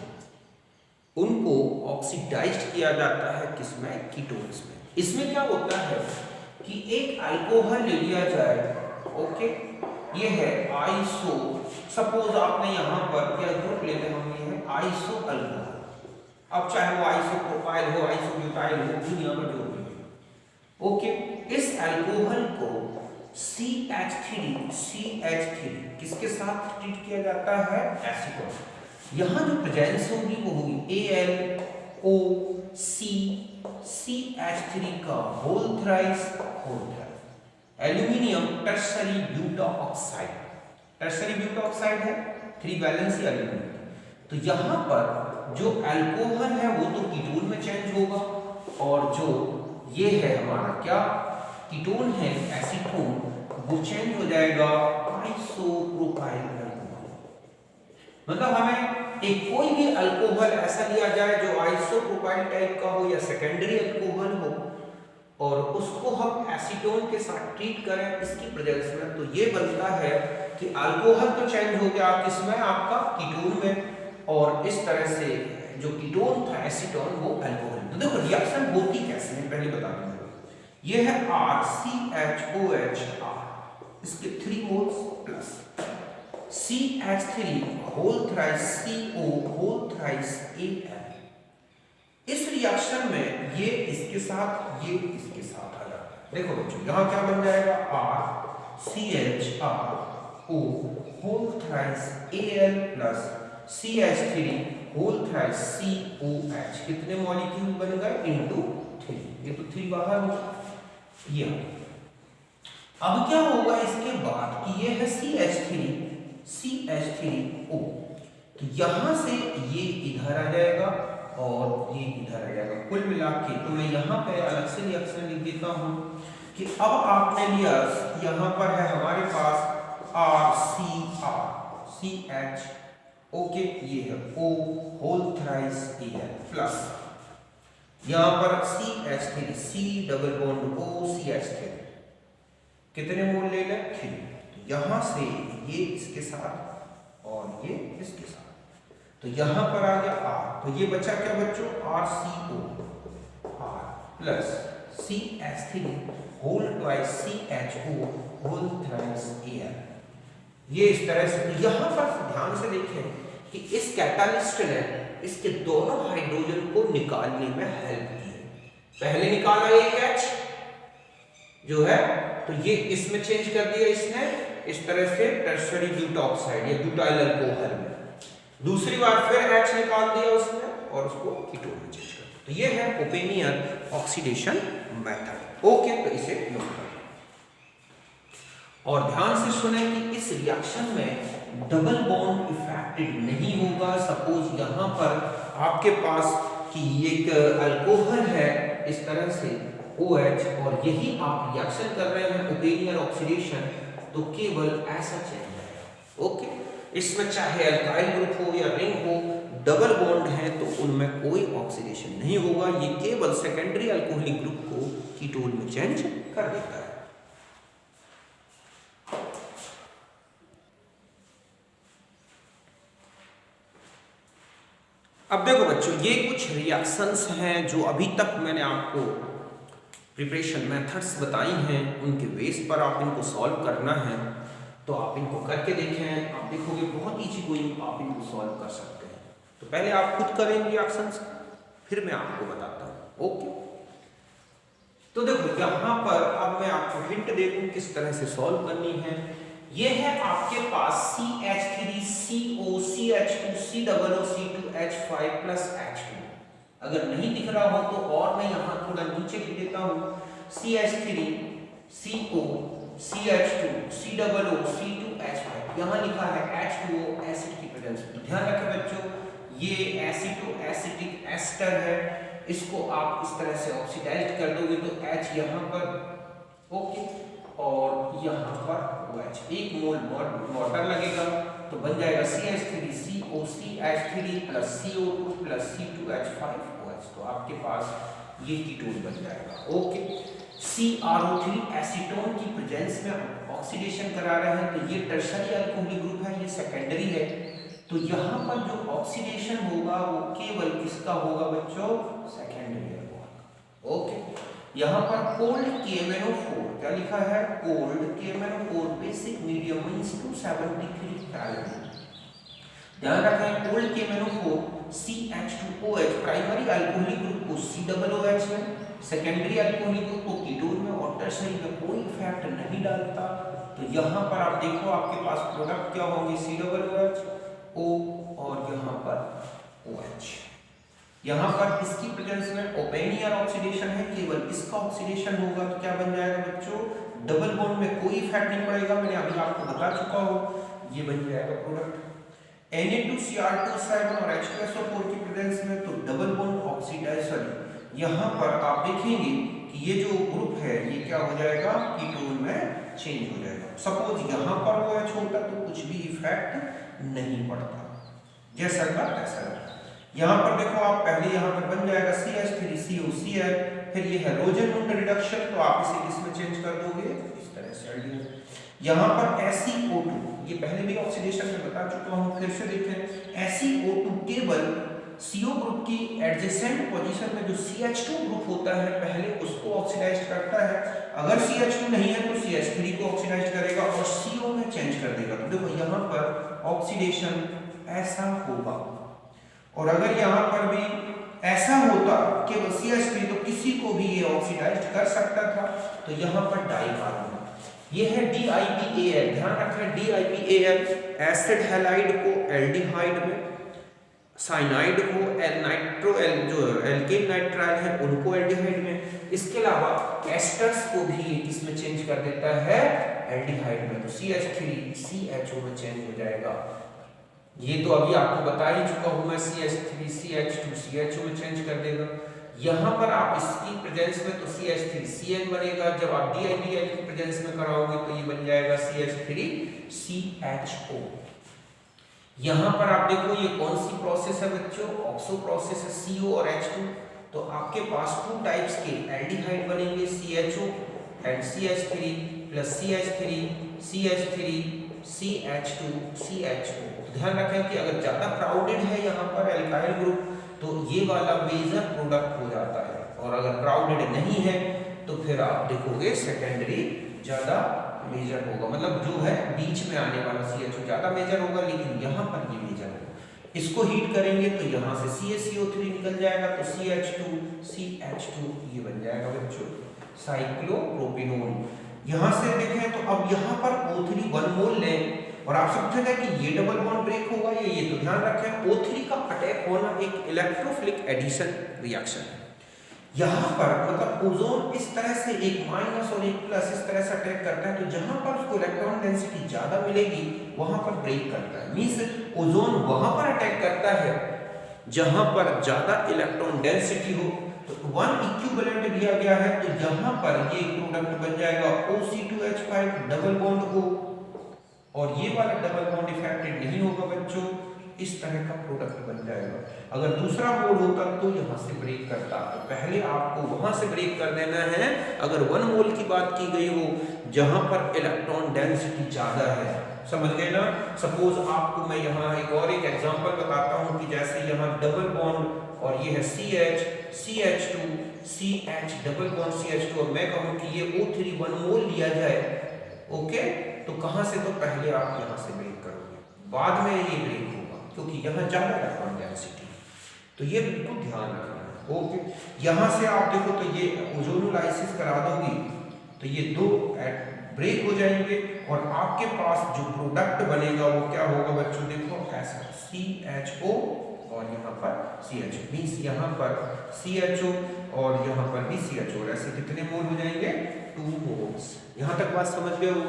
Speaker 1: उनको ऑक्सीडाइज्ड किया जाता है किसमें? कीटोन्स में। इसमें क्या होता है कि एक अल्कोहल ले लिया जाए, ओके, ये है आइसो, सपोज आपने यहाँ पर यह ग्रुप लेते हैं हम, ये है आइसो अल्कोहल। अब चाहे वो आइसो प्रोपाइल हो, आइसो ब्यूटाइल हो, दुनिया में जो भी हो, ओके। इस अल्कोहल को CH3 किसके साथ ट्रीट किया जाता है? एसीटोन। यहाँ जो प्रेजेंस होगी वो होगी AlOC CH3 का whole thrice aluminium tertiary butoxide. Tertiary butoxide है 3 वैलेंसी एल्यूमिनियम। तो यहाँ पर जो अल्कोहल है वो तो कीटोन में चेंज होगा, और जो ये है हमारा क्या कीटोन है एसीटोन, वो चेंज हो जाएगा आइसोप्रोपाइल अल्कोहल। मतलब हमें एक कोई भी अल्कोहल ऐसा लिया जाए जो आइसोप्रोपाइल टाइप का हो या सेकेंडरी अल्कोहल हो, और उसको हम एसीटोन के साथ ट्रीट करें इसकी प्रेजेंस में, तो ये बनता है कि अल्कोहल तो चेंज हो गया किसमें? आपका कीटोन में। और इस तरह से जो कीटोन था एसीटोन वो अल्कोहल। तो देखो रिएक्शन होती कैसे है पहले बता दूंगा। ये है RCHOH, इसके 3 moles plus CH3 whole thrice CO whole thrice Al। इस रिएक्शन में ये इसके साथ, ये इसके साथ आ जाता है। देखो बच्चों यहाँ क्या बन जाएगा? RCHRO whole thrice Al plus CH3 whole thrice COH। कितने मॉलिक्यूल बन गए? इनटू 3। ये तो 3 बाहर हो ये। अब क्या होगा इसके बाद कि ये है CH3O, तो यहां से ये इधर आ जाएगा और ये इधर आ जाएगा। कुल मिला के तो मैं यहाँ पे अलग से रिएक्शन लिख देता हूँ कि अब आपने लिया, यहाँ पर है हमारे पास RCR CH, ओके, ये है O whole thrice Al plus यहाँ पर CH3 C double bond O CH3, कितने मोल ले लें? 3। तो यहाँ से ये इसके साथ और ये इसके साथ, तो यहाँ पर आ गया R, तो ये बचा क्या बच्चों? RCO R plus CH3 whole twice CHO whole thrice Al। ये इस तरह से। तो यहाँ पर ध्यान से देखें कि इस कैटालिस्ट ने इसके दोनों हाइड्रोजन को निकालने में हेल्प की है। पहले निकाला एक H जो है, तो ये इसमें चेंज कर दिया इसने इस तरह से टर्शरी ब्यूटा ऑक्साइड या ब्यूटाइल अल्कोहल में। दूसरी बार फिर H निकाल दिया उसने और उसको कीटोन में चेंज कर दिया। तो ये है ओपेनियर ऑक्सीडेशन मेथड। ओके, तो इसे नोट करें और ध्यान से सुने कि इस रिएक्शन में डबल बॉन्ड इफेक्टेड नहीं होगा। सपोज यहाँ पर आपके पास कि एक अल्कोहल है इस तरह से OH, और यही आप रिएक्शन कर रहे हैं ओपेनियर ऑक्सीडेशन, तो केवल ऐसा चेंज आएगा। ओके, इसमें चाहे अल्काइल ग्रुप हो या रिंग हो, डबल बॉन्ड है तो उनमें कोई ऑक्सीडेशन नहीं होगा। ये केवल सेकेंडरी अल्कोहलिक ग्रुप को कीटोन में चेंज कर देता है। अब देखो बच्चों, ये कुछ रिएक्शंस हैं जो अभी तक मैंने आपको प्रिपरेशन मेथड्स बताई हैं, उनके बेस पर आप इनको सॉल्व करना है। तो आप इनको करके देखें, आप देखोगे बहुत ईजी गोइंग आप इनको सॉल्व कर सकते हैं। तो पहले आप खुद करेंगे रिएक्शंस, फिर मैं आपको बताता हूँ। ओके, तो देखो यहाँ पर अब मैं आपको हिंट दे दूँ किस तरह से सॉल्व करनी है। ये है आपके पास CH3CO CH2 COO C2H5 plus H2। अगर नहीं दिख रहा हो तो और मैं यहाँ थोड़ा नीचे लिख देता हूँ CH3CO CH2 COO C2H5। यहाँ लिखा है H2O एसिड की प्रेजेंस में। तो ध्यान रखें बच्चों, ये एसिटो एसिटिक एस्टर है, इसको आप इस तरह से ऑक्सीडाइज कर दोगे तो H यहाँ पर, ओके, और यहाँ पर OH, 1 मोल वाटर लगेगा तो बन जाएगा CH3CO CH3 plus CO2 plus C2H5OH। तो आपके पास ये कीटोन बन जाएगा। ओके, CrO3 एसीटोन की प्रेजेंस में ऑक्सीडेशन करा रहे हैं, तो ये टर्शरी अल्कोहलिक ग्रुप है, ये सेकेंडरी है। तो यहाँ पर जो ऑक्सीडेशन होगा वो केवल किसका होगा बच्चों? Secondary alcohol. ओके, यहाँ पर कोल्ड KMnO4 क्या लिखा है, cold KMnO4 basic medium means 273 kelvin. ध्यान रखें cold KMnO4 CH2OH primary alcoholic group को COOH में, सेकेंडरी अल्कोहलिक ग्रुप को कीटोन में और टर्शियरी में कोई इफेक्ट नहीं डालता। तो यहाँ पर आप देखो आपके पास प्रोडक्ट क्या होंगे, COOH O और यहाँ पर OH। यहाँ पर इसकी प्रेजेंस में ओपन एयर ऑक्सीडेशन है, केवल इसका ऑक्सीडेशन होगा तो क्या बन जाएगा बच्चों, डबल बॉन्ड में कोई इफेक्ट नहीं पड़ेगा, मैंने अभी आपको बता चुका हूँ, ये बन जाएगा प्रोडक्ट। Na2Cr2 और H2SO4 की प्रेजेंस में तो डबल बॉन्ड ऑक्सीडाइजेशन, यहाँ पर आप देखेंगे कि ये जो ग्रुप है ये क्या हो जाएगा, कीटोन में चेंज हो जाएगा। सपोज यहाँ पर OH होता तो कुछ भी इफेक्ट नहीं पड़ता, जैसा का तैसा। यहाँ पर देखो आप पहले यहाँ पर बन जाएगा CH3COCl, फिर ये है रोजेन रिडक्शन, तो आप इसे किसमें चेंज कर दोगे, इस तरह से। यहाँ पर SiO2, ये पहले भी ऑक्सीडेशन में बता चुका हूँ, फिर से देखें SiO2 केवल CO ग्रुप की एडजेसेंट पोजीशन में जो CH2 ग्रुप होता है पहले उसको ऑक्सीडाइज करता है, अगर CH2 नहीं है तो CH3 को ऑक्सीडाइज करेगा और CO में चेंज कर देगा। तो देखो यहाँ पर ऑक्सीडेशन ऐसा होगा, और अगर यहाँ पर भी ऐसा होता केवल CH3 तो किसी को भी ये ऑक्सीडाइज कर सकता था। तो यहाँ पर डाई कार्बन, ये है DIPAL, ध्यान रखें DIPAL एसिड हैलाइड को एल्डिहाइड में, साइनाइड को जो एल्केन नाइट्राइल है उनको एल्डिहाइड में, इसके अलावा एस्टर्स को भी किसमें चेंज कर देता है, एल्डिहाइड में, तो CH3CHO में चेंज हो जाएगा। ये तो अभी आपको बता ही चुका हूं मैं, CH3CH2CHO में चेंज कर देगा। यहाँ पर आप इसकी प्रेजेंस में तो CH3CN बनेगा, जब आप DIPAL की प्रेजेंस में कराओगे तो ये बन जाएगा CH3CHO। यहाँ पर आप देखो ये कौन सी प्रोसेस है बच्चों, ऑक्सो प्रोसेस है, CO और H2, तो आपके पास 2 टाइप्स के एल्डिहाइड बनेंगे, CHO and CH3 plus CH3 CH3 CH2 CHO। ध्यान रखें कि अगर ज्यादा क्राउडेड है यहाँ पर एल्काइल ग्रुप तो ये वाला मेजर प्रोडक्ट हो जाता है, और अगर क्राउडेड नहीं है तो फिर आप देखोगे सेकेंडरी ज्यादा मेजर होगा, मतलब जो है बीच में आने वाला CHO ज्यादा मेजर होगा, लेकिन यहाँ पर ये मेजर होगा। इसको हीट करेंगे तो यहाँ से CaCO3 निकल जाएगा, तो CH2CH2 ये बन जाएगा बच्चों साइक्लोप्रोपिनोन। यहाँ से देखें तो अब यहाँ पर O3 1 मोल लें और आप समझेंगे कि ये डबल बॉन्ड ब्रेक होगा या ये, तो ध्यान रखें O3 का अटैक होना एक इलेक्ट्रोफिलिक एडिशन रिएक्शन है। यहाँ पर मतलब ओजोन इस तरह से एक माइनस और एक प्लस इस तरह से अटैक करता है, तो जहाँ पर उसको इलेक्ट्रॉन डेंसिटी ज्यादा मिलेगी वहां पर ब्रेक करता है, मींस ओजोन वहां पर अटैक करता है जहां पर ज्यादा इलेक्ट्रॉन डेंसिटी हो। तो 1 इक्विवेलेंट दिया गया है, तो यहाँ पर ये प्रोडक्ट बन जाएगा OC2H5 डबल बॉन्ड O, और ये वाला डबल बॉन्ड इफेक्टेड नहीं होगा बच्चों, इस तरह का प्रोडक्ट बन जाएगा। अगर दूसरा मोल होता तो यहाँ से ब्रेक करता, तो पहले आपको वहां से ब्रेक कर देना है अगर 1 मोल की बात की गई हो जहां पर इलेक्ट्रॉन डेंसिटी ज्यादा है, समझ गए ना। सपोज आपको मैं यहाँ एक एग्जांपल बताता हूँ कि जैसे यहाँ डबल बॉन्ड और ये है CH CH2 CH double bond CH2, और मैं कहूँ कि ये O3 1 मोल लिया जाए, ओके, तो कहाँ से, तो पहले आप यहाँ से ब्रेक करोगे, बाद में ये ब्रेक होगा क्योंकि यहाँ ज्यादा इलेक्ट्रॉन डेंसिटी, तो ये बिल्कुल ध्यान रखना। ओके, यहाँ से आप देखो तो ये ओजोनोलाइसिस करा दोगी तो ये 2 ब्रेक हो जाएंगे, और आपके पास जो प्रोडक्ट बनेगा वो क्या होगा बच्चों, देखो ऐसा CHO और यहाँ पर CHO, मींस यहाँ पर CHO और यहाँ पर भी CHO, ऐसे कितने मोल हो जाएंगे, 2 मोल्स। यहाँ तक बात समझ गए हो।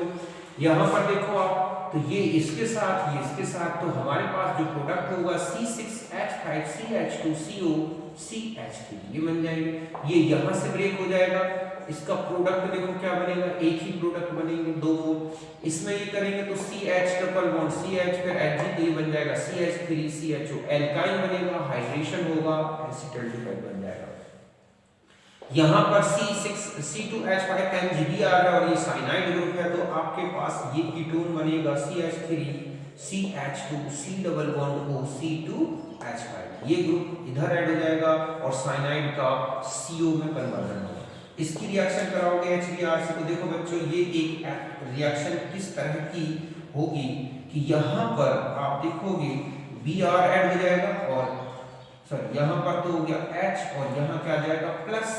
Speaker 1: यहाँ पर देखो आप, तो ये इसके साथ ये इसके साथ, तो हमारे पास जो प्रोडक्ट होगा C6H5 CH2CO CH3 ये बन जाएंगे, ये यहाँ से ब्रेक हो जाएगा, इसका प्रोडक्ट देखो क्या बनेगा, एक ही प्रोडक्ट बनेंगे 2 मोल, इसमें ये करेंगे तो CH ट्रिपल बॉन्ड CH फिर Hg, तो ये बन जाएगा CH3CHO, एल्काइन बनेगा, हाइड्रेशन होगा, एसिटाल्डिहाइड बन जाएगा। यहाँ पर C2H5 MgBr है और ये साइनाइड ग्रुप है, तो आपके पास ये कीटोन बनेगा CH3CH2 C double bond O C2H5, ये ग्रुप इधर ऐड हो जाएगा और साइनाइड का CO में कन्वर्जन होगा। इसकी रिएक्शन कराओगे HBr से, तो देखो बच्चों ये एक रिएक्शन किस तरह की होगी कि यहाँ पर आप देखोगे Br ऐड हो जाएगा और सॉरी यहाँ पर तो हो गया H और यहाँ क्या आ जाएगा प्लस।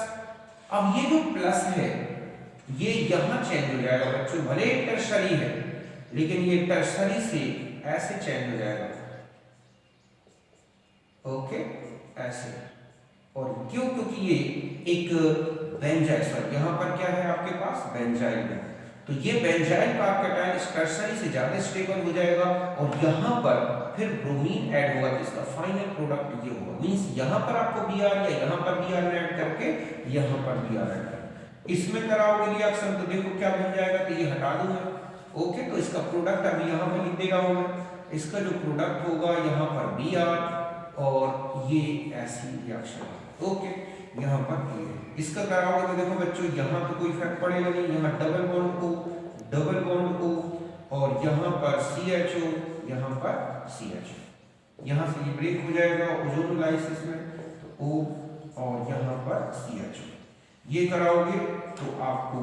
Speaker 1: अब ये जो प्लस है ये यहाँ चेंज हो जाएगा बच्चों, भले टर्शरी है लेकिन ये टर्शरी से ऐसे चेंज हो जाएगा, ओके ऐसे। और क्यों? क्योंकि ये एक बेंजाइल, सॉरी यहाँ पर क्या है आपके पास बेंजाइल है, तो ये बेंजाइल का कैटायन इस टर्शरी से ज्यादा स्टेबल हो जाएगा और यहाँ पर फिर ब्रोमीन ऐड होगा, तो इसका फाइनल प्रोडक्ट ये होगा। मींस यहाँ पर आपको Br या यहाँ पर Br ऐड करके यहाँ पर Br ऐड करके इसमें कराओगे रिएक्शन, तो देखो क्या बन जाएगा, तो ये हटा दूंगा, ओके। तो इसका प्रोडक्ट अभी यहाँ पर लिख दे रहा हूँ मैं, इसका जो प्रोडक्ट होगा यहाँ पर Br और ये ऐसी रिएक्शन, ओके। यहाँ पर ये इसका कराओगे तो देखो बच्चों यहाँ तो कोई इफेक्ट पड़ेगा नहीं, यहाँ डबल बॉन्ड O और यहाँ पर CHO, यहाँ पर CHO, यहाँ से ये ब्रेक हो जाएगा ओजोन लाइसिस में, तो O और यहाँ पर CHO ये कराओगे तो आपको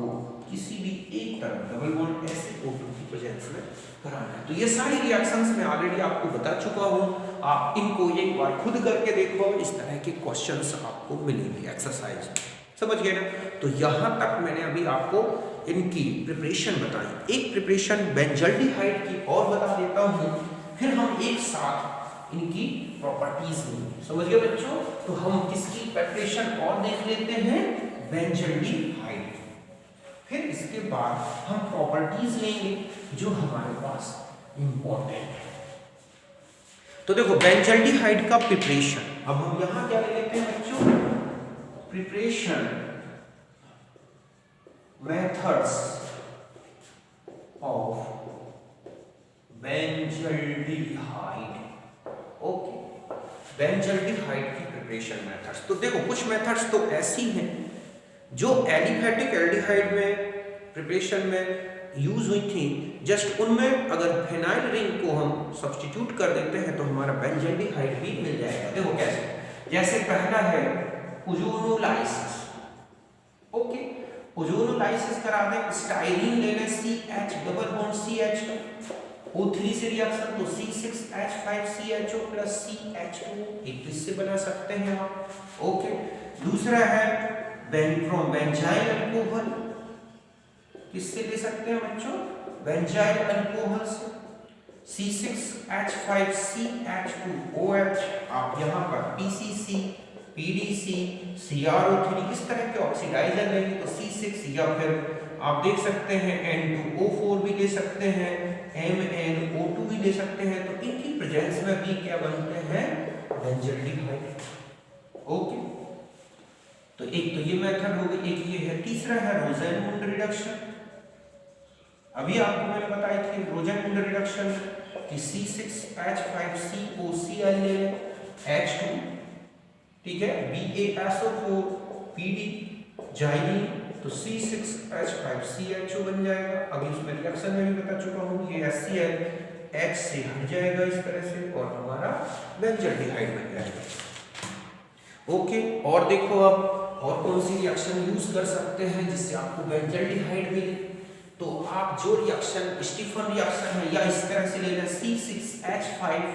Speaker 1: किसी भी एक तरफ डबल बॉन्ड ऐसे O2 की प्रेजेंस में कराना है। तो ये सारी रिएक्शंस मैं ऑलरेडी आपको बता चुका हूँ, आप इनको एक बार खुद करके देखो, इस तरह के क्वेश्चंस आपको मिलेंगे एक्सरसाइज, समझ गए ना। तो यहाँ तक मैंने अभी आपको इनकी प्रिपरेशन बताई। एक प्रिपरेशन बेंजल्डिहाइड की और बता देता हूँ, फिर हम एक साथ इनकी प्रॉपर्टीज लेंगे, समझ गए बच्चों। तो हम किसकी प्रिपरेशन और देख लेते हैं, बेंजल्डिहाइड, फिर इसके बाद हम प्रॉपर्टीज लेंगे जो हमारे पास इंपॉर्टेंट है। तो देखो बेंजल्डिहाइड का प्रिपरेशन, अब हम यहां क्या ले लेते हैं बच्चों, preparation methods of benzaldehyde, okay. Benzaldehyde की प्रिपरेशन मेथड्स, तो देखो कुछ मेथड्स तो ऐसी हैं जो एलिफेटिक एल्डिहाइड में प्रिपरेशन में यूज हुई थी, जस्ट उनमें अगर फिनाइल रिंग को हम सब्स्टिट्यूट कर देते हैं तो हमारा बेंजल्डिहाइड भी मिल जाएगा। देखो कैसे, जैसे पहला है ओजोनोलाइसिस, ओके। ओजोनोलाइसिस करा दें, स्टाइरीन ले लें CH double bond CH O3 से रिएक्शन, तो C6H5CHO प्लस CH2, एक तो इससे बना सकते हैं आप, ओके। दूसरा है फ्रॉम बेंजाइल अल्कोहल, किससे ले सकते हैं बच्चों, बेंजाइल अल्कोहल से, C6H5CH2OH, आप यहाँ पर PCC, PDC, CrO3 इस तरह के ऑक्सीडाइजर लेंगे तो C6, या फिर आप देख सकते हैं N2O4 भी ले सकते हैं, MnO2 भी ले सकते हैं, तो इनकी प्रेजेंस में भी क्या बनते हैं, बेंजल्डिहाइड, ओके। तो एक तो ये मेथड हो गई, एक ये है। तीसरा है रोज़ेनमुंड रिडक्शन, अभी आपको मैंने बताई थी रोज़ेनमुंड रिडक्शन कि C6H5COCl ले लें, H2, ठीक है, BaSO4 PD जाइलीन, तो C6H5CHO बन जाएगा। अभी उसमें रिएक्शन में भी बता चुका हूँ, ये HCl H से हट जाएगा इस तरह से और हमारा बेंजल्डिहाइड बन जाएगा, ओके। और देखो अब और कौन सी रिएक्शन यूज कर सकते हैं जिससे आपको बेंजल्डिहाइड मिले, तो आप जो रिएक्शन स्टीफन रिएक्शन है या इस तरह से ले लें, C6H5Cl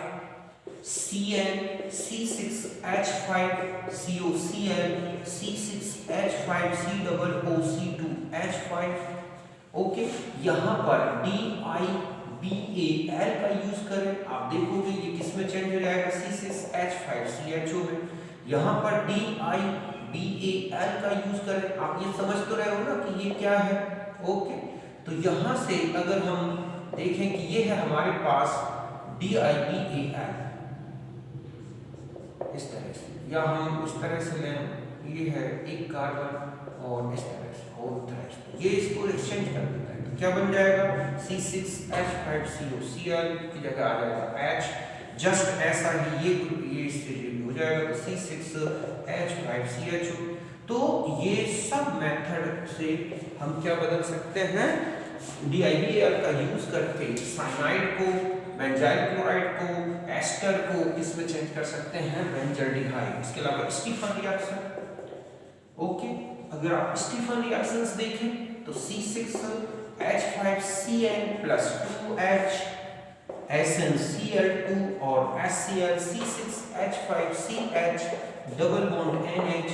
Speaker 1: C6H5COCl C6H5COOC2H5, ओके। यहाँ पर DIBAL का यूज करें, आप देखोगे ये किस में चेंज हो जाएगा, C6H5CHO में। यहाँ पर DIBAL का यूज करें, आप ये समझ तो रहे हो ना कि ये क्या है, ओके। तो यहाँ से अगर हम देखें कि ये है हमारे पास DIBAL इस तरह से, या हम इस तरह से लें, ये है एक कार्बन और इस तरह से और तरह से, ये इसको एक्सचेंज कर देता है, तो क्या बन जाएगा, C6H5COCl की जगह आ जाएगा H, जस्ट ऐसा ही ये इससे हो जाएगा, तो C6H5CHO। तो ये सब मेथड से हम क्या बदल सकते हैं, DIBAL का यूज करके साइनाइड को, बेंजाइल क्लोराइड को, एस्टर को इसमें चेंज कर सकते हैं बेंजल्डिहाइड। इसके अलावा स्टीफन रिएक्शन, ओके। अगर आप स्टीफन रिएक्शंस देखें तो C6H5Cl plus 2H SnCl2 और HCl C6H5CH double bond NH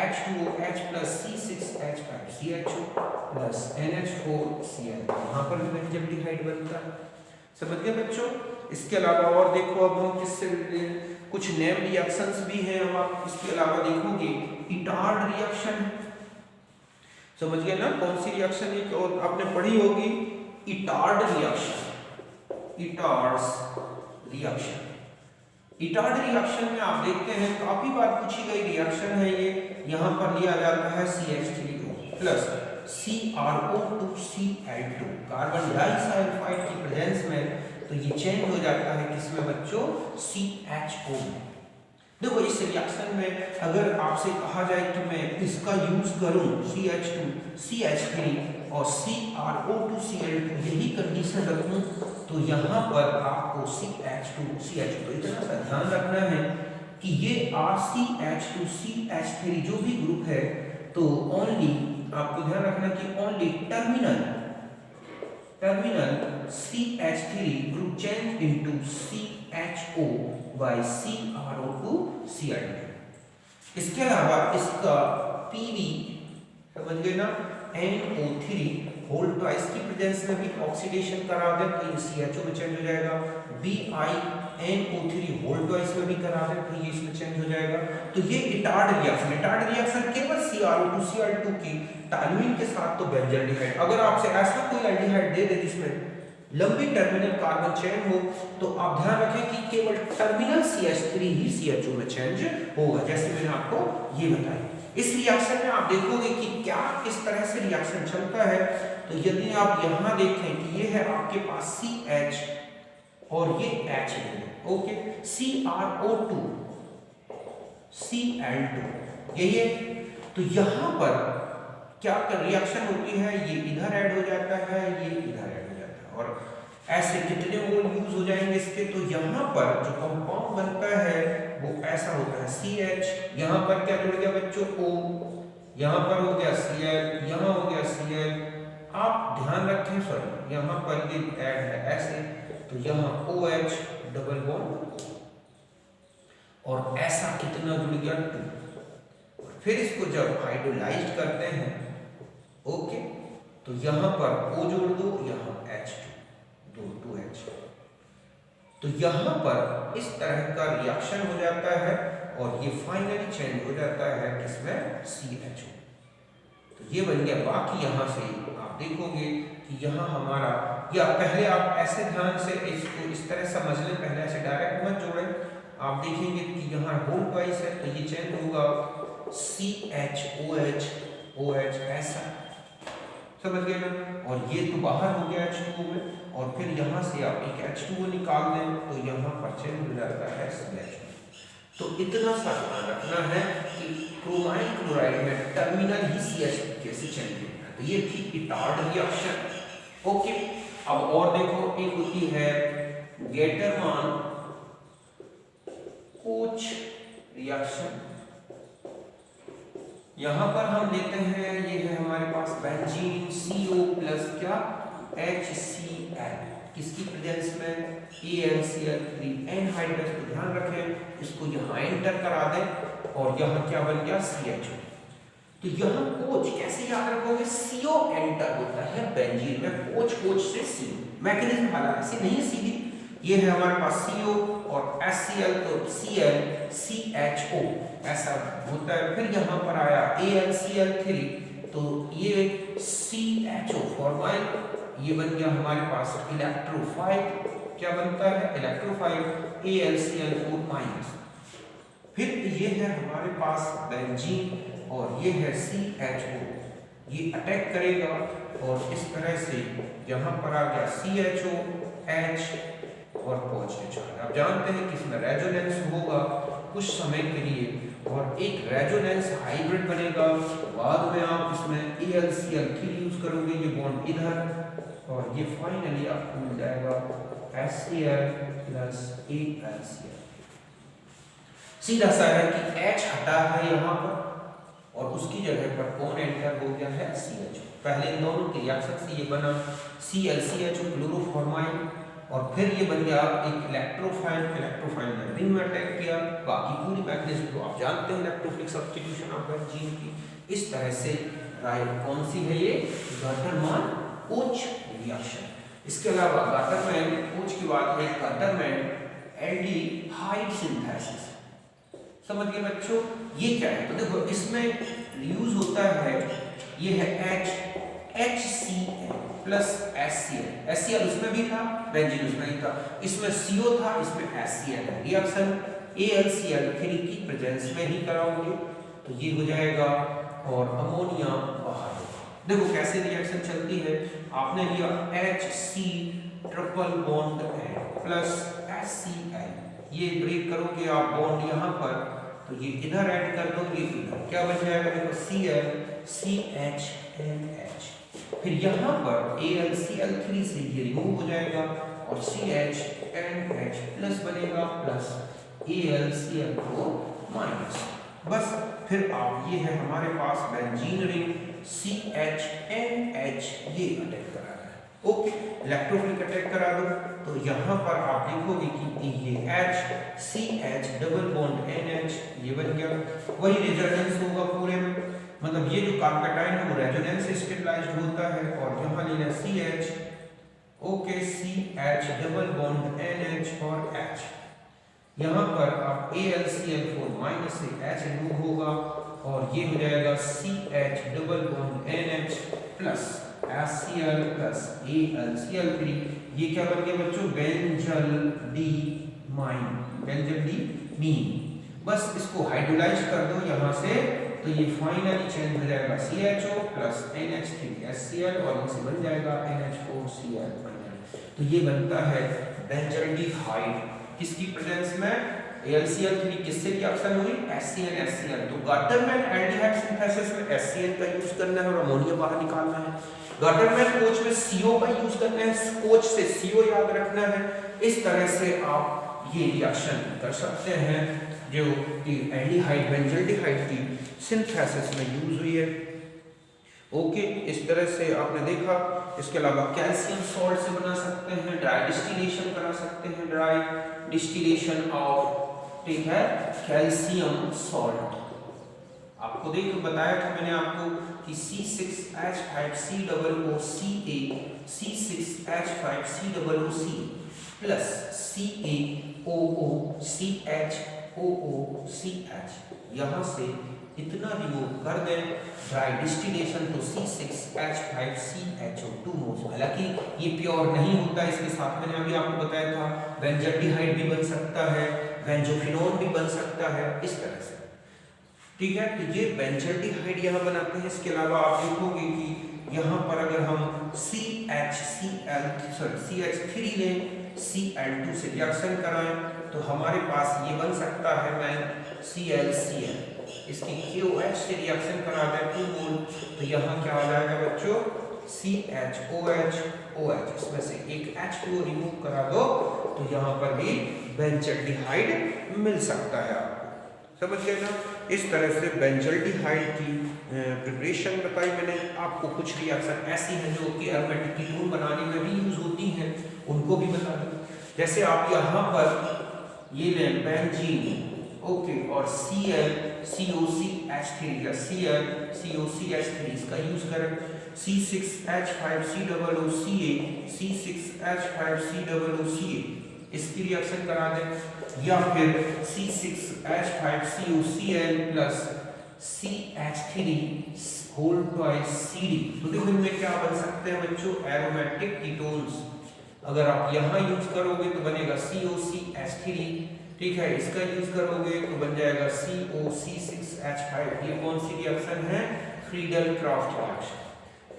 Speaker 1: H2OH plus C6H5CHO plus NH4Cl। यहाँ पर भी बेंजल्डिहाइड बनता है। समझ गए बच्चों? इसके अलावा और देखो, अब हम किससे कुछ नेम रिएक्शंस भी हैं। अब आप इसके अलावा देखोगे इटार्ड रिएक्शन, समझ गए ना कौन सी रिएक्शन है, और आपने पढ़ी होगी Etard reaction. Etard's reaction, Etard reaction में आप देखते हैं काफी बार पूछी गई रिएक्शन है ये। यहाँ पर लिया जाता है CH3O plus CrO2Cl2 carbon disulphide की प्रेजेंस में, तो ये चेंज हो जाता है किसमें बच्चों? CHO में। देखो इस रिएक्शन में अगर आपसे कहा जाए कि मैं इसका यूज करूं CH2 CH3 और CrO2Cl2 यही कंडीशन रखूं, तो यहाँ पर आपको CH2 CH2, तो इतना सा ध्यान रखना है कि ये RCH2 CH3 जो भी ग्रुप है, तो ओनली आपको ध्यान रखना कि only terminal CH3 group change into CHO by CrO2Cl2। इसके अलावा इसका PV समझ गए ना, NO3 होल ट्वाइस की प्रेजेंस में भी ऑक्सीडेशन करा दे तो ये CHO में चेंज हो जाएगा। BiNO3 होल ट्वाइस में भी करा दे तो ये इसमें चेंज हो जाएगा। तो ये इटार्ड रिएक्शन केवल CrO2Cl2 की टॉल्यूइन के साथ तो बेंजल्डिहाइड। अगर आपसे ऐसा कोई एल्डिहाइड दे दे जिसमें लंबी टर्मिनल कार्बन चेन हो, तो आप ध्यान रखें कि केवल टर्मिनल CH3 ही CHO में चेंज होगा, जैसे मैंने आपको ये बताया। इस रिएक्शन में आप देखोगे कि क्या किस तरह से रिएक्शन चलता है। तो यदि आप यहाँ देखें कि ये है आपके पास CH और ये H है, ओके, CrO2 Cl2 यही है। तो यहाँ पर क्या रिएक्शन होती है, ये इधर ऐड हो जाता है, ये इधर ऐड हो जाता है, और ऐसे कितने मोल यूज हो जाएंगे इसके। तो यहाँ पर जो कंपाउंड बनता है वो ऐसा होता है CH, यहाँ पर क्या जुड़ गया बच्चों O, यहाँ पर हो गया Cl, यहाँ हो गया Cl। आप ध्यान रखें, सॉरी यहाँ पर ये ऐड है ऐसे, तो यहाँ OH डबल बॉन्ड, और ऐसा कितना जुड़ गया 2। फिर इसको जब हाइड्रोलाइज्ड करते हैं, ओके, तो यहाँ पर O जोड़ दो, यहाँ H2 2H, तो यहाँ पर इस तरह का रिएक्शन हो जाता है और ये फाइनली चेंज हो जाता है किसमें? CHO। तो ये बन गया। बाकी यहाँ से आप देखोगे कि यहाँ हमारा, या पहले आप ऐसे ध्यान से इसको इस तरह समझ लें, पहले ऐसे डायरेक्ट मत जोड़ें। आप देखेंगे कि यहाँ होल ट्वाइस है तो ये चेंज होगा CHOH OH ऐसा, समझ गए ना। और ये तो बाहर हो गया H2O में, और फिर यहाँ से आप एक H2O निकाल दें तो यहाँ पर चेंज हो जाता है CHO। तो इतना सा ध्यान रखना है कि क्रोमाइल क्लोराइड में टर्मिनल ही CH कैसे चेंज होता है। तो ये थी इटार्ड रिएक्शन, ओके। अब और देखो, एक होती है गेटरमान कोच रिएक्शन। यहाँ पर हम लेते हैं, ये है हमारे पास बेंजीन CO प्लस क्या HCl, किसकी प्रेजेंस में? AnCl3 anhydrous. तो ध्यान रखें, इसको यहाँ एंटर करा दें और यहाँ क्या बन गया? CHO। तो यहाँ कोच कैसे याद रखोगे? CO एंटर होता है बेंजीन में, कोच से CO। मैकेनिज्म हालांकि नहीं सीधी, ये है हमारे पास CO और HCl, तो Cl CHO ऐसा होता है। फिर यहाँ पर आया AnCl3, तो ये CHO फॉर्माइल, ये बन गया हमारे पास इलेक्ट्रोफाइल। क्या बनता है? Electrophile AlCl4-। फिर ये है हमारे पास बेंजीन और ये है CHO, ये अटैक करेगा और इस तरह से यहाँ पर आ गया CHO H और पॉजिटिव चार्ज। आप जानते हैं कि इसमें रेजोनेंस होगा कुछ समय के लिए, और एक रेजोनेंस हाइब्रिड बनेगा। बाद में आप इसमें AlCl3 यूज करोगे, ये बॉन्ड इधर, और ये फाइनली आपको मिल जाएगा HCl प्लस AlCl। सीधा सा है कि H हटा है यहाँ पर, और उसकी जगह पर कौन एंटर हो गया है CHO। पहले इन दोनों के रिएक्शन से ये बना ClCHO क्लोरोफॉर्माइन, और फिर ये बन गया एक इलेक्ट्रोफाइल। इलेक्ट्रोफाइल ने रिंग में अटैक किया। बाकी पूरी मैकेनिज्म तो आप जानते हैं इलेक्ट्रोफिलिक सब्स्टिट्यूशन ऑफ बेंजीन की। इस तरह से कौन सी है ये गाटरमैन कोच रिएक्शन। इसके अलावा गाटरमैन कोच के बाद है गाटरमैन एल्डिहाइड सिंथेसिस। समझ गए बच्चों ये क्या है? तो देखो इसमें यूज होता है, ये है HCl प्लस HCl। HCl उसमें भी था, बेंजीन उसमें ही था, इसमें CO था, इसमें HCl है। रिएक्शन AlCl3 की प्रेजेंस में ही कराओगे तो ये हो जाएगा और अमोनिया बाहर होगा। देखो कैसे रिएक्शन चलती है। आपने लिया HC triple bond plus HCl, ये ब्रेक करोगे आप बॉन्ड यहाँ पर, तो ये इधर ऐड कर दो, ये इधर क्या बन जाएगा? देखो Cl CHNH, फिर यहाँ पर AlCl3 से ये रिमूव हो जाएगा और CHNH प्लस बनेगा प्लस AlCl4 माइनस। बस फिर आप ये है हमारे पास बेंजीन रिंग CHNH, ये अटैक करा रहा है। ओके, इलेक्ट्रोफिलिक अटैक करा दो तो यहाँ पर आप देखोगे कि ये HCH डबल बॉन्ड NH ये बन गया। वही रेजोनेंस होगा पूरे में, मतलब ये जो कार्बेटाइन है वो रेजोनेंस से स्टेबलाइज्ड होता है। और यहाँ लेना CH, okay CH double bond NH और H, यहाँ पर आप AlCl4 माइनस से H रिमूव होगा और ये हो जाएगा CH double bond NH plus HCl plus AlCl3। ये क्या बन गया बच्चों? Benzyl demean, benzyl demean. बस इसको हाइड्रोलाइज कर दो यहाँ से तो ये फाइनली चेंज हो जाएगा CHO प्लस NH3HCl और इनसे बन जाएगा NH4Cl। तो ये बनता है बेंजल्डिहाइड। किसकी प्रेजेंस में? AlCl3 किससे रिएक्शन हुई? HCl HCl। तो गाटरमैन एल्डिहाइड सिंथेसिस में HCl का यूज करना है और अमोनिया बाहर निकालना है। गाटरमैन कोच में CO का यूज करना है, कोच से CO याद रखना है। इस तरह से आप ये रिएक्शन कर सकते हैं जो कि एल्डिहाइड बेंजल्डिहाइड की सिंथेसिस में यूज हुई है। ओके, इस तरह से आपने देखा। इसके अलावा कैल्शियम सॉल्ट से बना सकते हैं, ड्राई डिस्टिलेशन करा सकते हैं, ड्राई डिस्टिलेशन ऑफ, ठीक है, कैल्शियम सॉल्ट। आपको देखो बताया था मैंने आपको कि C6H5COOCA C6H5COOC प्लस CaOOCHOOCH, यहाँ से इतना रिमूव कर दें ड्राई डिस्टिलेशन तो C6H5CHO2 मोल्स। हालांकि ये प्योर नहीं होता, इसके साथ मैंने अभी आपको बताया था बेंजल्डिहाइड भी बन सकता है, बेंजोफिनोन भी बन सकता है, इस तरह से। ठीक है, तो ये बेंजल्डिहाइड यहाँ बनाते हैं। इसके अलावा आप देखोगे कि यहाँ पर अगर हम CH3 लें, Cl2 से रिएक्शन कराएं तो हमारे पास ये बन सकता है ClCl। इसकी KOH से रिएक्शन करा दें 2 मोल तो यहाँ क्या हो जाएगा बच्चों? CHOH, इसमें से एक H2 रिमूव करा दो तो यहाँ पर भी बेंजल्डिहाइड मिल सकता है आपको। समझ गए ना? इस तरह से बेंजल्डिहाइड की प्रिपरेशन बताई मैंने आपको। कुछ रिएक्शन ऐसी हैं जो कि एरोमेटिक कीटोन बनाने में भी यूज होती हैं, उनको भी बता दूं। जैसे आप यहाँ पर ये लें बेंजीन, ओके, और ClCOCH3 या ClCOCH3 इसका यूज करें। C6H5COOCA C6H5COOCA इसकी रिएक्शन करा दें, या फिर C6H5COCl प्लस CH3CD। तो देखो इनमें क्या बन सकते हैं बच्चों? Aromatic ketones. अगर आप यहाँ यूज करोगे तो बनेगा COCH3, ठीक है, इसका यूज करोगे तो बन जाएगा COC6H5। ये कौन सी रिएक्शन है? Friedel craft reaction.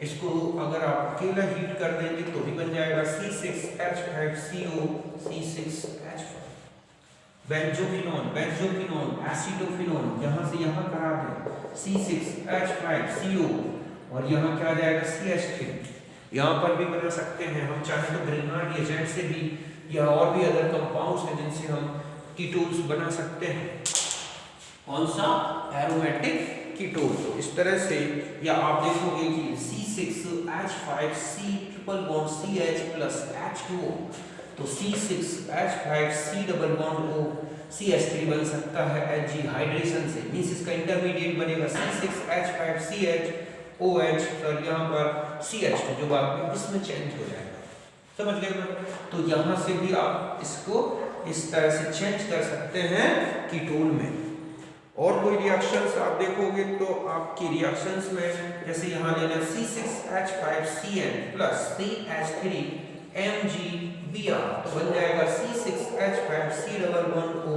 Speaker 1: इसको अगर आप अकेला हीट कर देंगे तो भी बन जाएगा C6H5CO C6H5। बेंजोफिनोन, एसिडोफिनोन, यहाँ से यहाँ करा दें C6H5CO और यहाँ क्या आ जाएगा CH3। यहाँ पर भी बना सकते हैं हम, चाहे तो ग्रिग्नार्ड एजेंट से भी या और भी अदर कंपाउंड्स हैं जिनसे हम कीटोन्स बना सकते हैं। कौन सा? Aromatic ketone. तो इस तरह से या आप देखोगे कि C6H5C triple bond CH plus H2O, तो C6H5C double bond O CH3 बन सकता है Hg हाइड्रेशन से, मींस इसका इंटरमीडिएट बनेगा C6H5CH और यहाँ पर CH2 जो बाद में इसमें चेंज हो जाएगा। समझ गए? तो यहाँ से भी आप इसको इस तरह से चेंज कर सकते हैं कीटोन में। और कोई रिएक्शंस आप देखोगे तो आपकी रिएक्शंस में जैसे यहाँ लेना C6H5Cl प्लस CH3MgBr, तो बन जाएगा C6H5C double bond O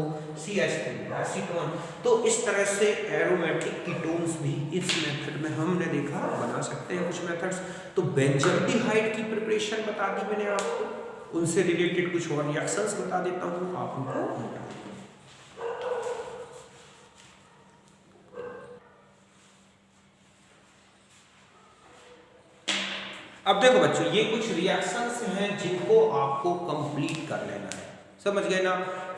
Speaker 1: CH3 acetone. तो इस तरह से एरोमेटिक कीटोन्स भी इस मेथड में हमने देखा बना सकते हैं कुछ मेथड्स। तो बेंजल्डिहाइड की प्रिपरेशन बता दी मैंने आपको, उनसे रिलेटेड कुछ और रिएक्शंस बता देता हूँ आप उनको। अब देखो बच्चों, ये कुछ रिएक्शंस हैं जिनको आपको कंप्लीट कर लेना है। समझ गए ना?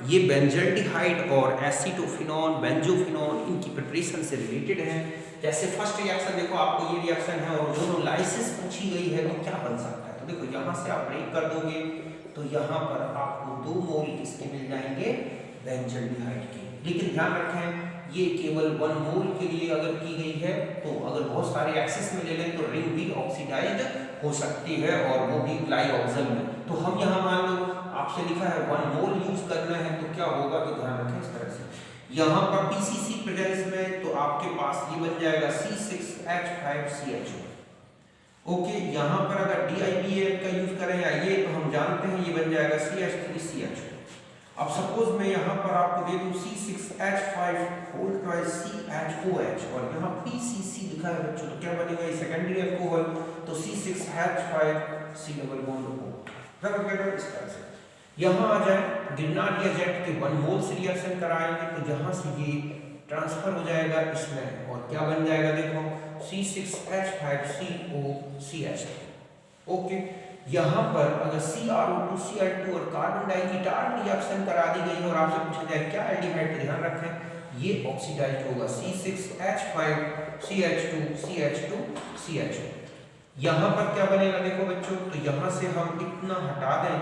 Speaker 1: ये बेंजल्डिहाइड और एसीटोफिनॉल, बेंजोफिनॉल, इनकी प्रिपरेशन से रिलेटेड है। जैसे फर्स्ट रिएक्शन देखो, आपको ये रिएक्शन है और दोनों लाइसिस पूछी गई है, तो क्या बन सकता है? तो देखो यहाँ से आप ब्रेक कर दोगे तो यहाँ पर आपको 2 मोल किसके मिल जाएंगे? बेंजल्डिहाइड के। लेकिन ध्यान रखें, ये केवल 1 मोल के लिए अगर की गई है, तो अगर बहुत सारे एक्सेस में ले लें तो रिंग भी ऑक्सीडाइज्ड हो सकती है और वो भी ग्लाइऑक्सल में। तो हम यहाँ मान लो आपसे लिखा है 1 मोल यूज करना है, तो क्या होगा कि ध्यान रखें इस तरह से, यहाँ पर PCC प्रेजेंस में तो आपके पास ये बन जाएगा C6H5CHO। ओके, यहाँ पर अगर DIPAF का यूज करें या ये, तो हम जानते हैं ये बन जाएगा CH3CHO। अब सपोज मैं यहाँ पर आपको दे दूं C6H5CHOH और यहाँ PCC लिखा है बच्चों, तो क्या बनेगा? ये सेकेंडरी अल्कोहल, तो C6H5C डबल बॉन्ड O। इस तरह से यहाँ आ जाए गिरनार रिएजेंट के 1 मोल से रिएक्शन कराएंगे, तो यहाँ से ये ट्रांसफर हो जाएगा इसमें और क्या बन जाएगा? देखो C6H5COCH। ओके, यहाँ पर अगर CrO2Cl2 और कार्बन डाइकीटान रिएक्शन करा दी गई है और आपसे पूछा जाए क्या एल्डिहाइड, तो ध्यान रखें ये ऑक्सीडाइज्ड होगा C6H5CH2CH2CHO। यहाँ पर क्या बनेगा? देखो बच्चों, तो यहाँ से हम इतना हटा दें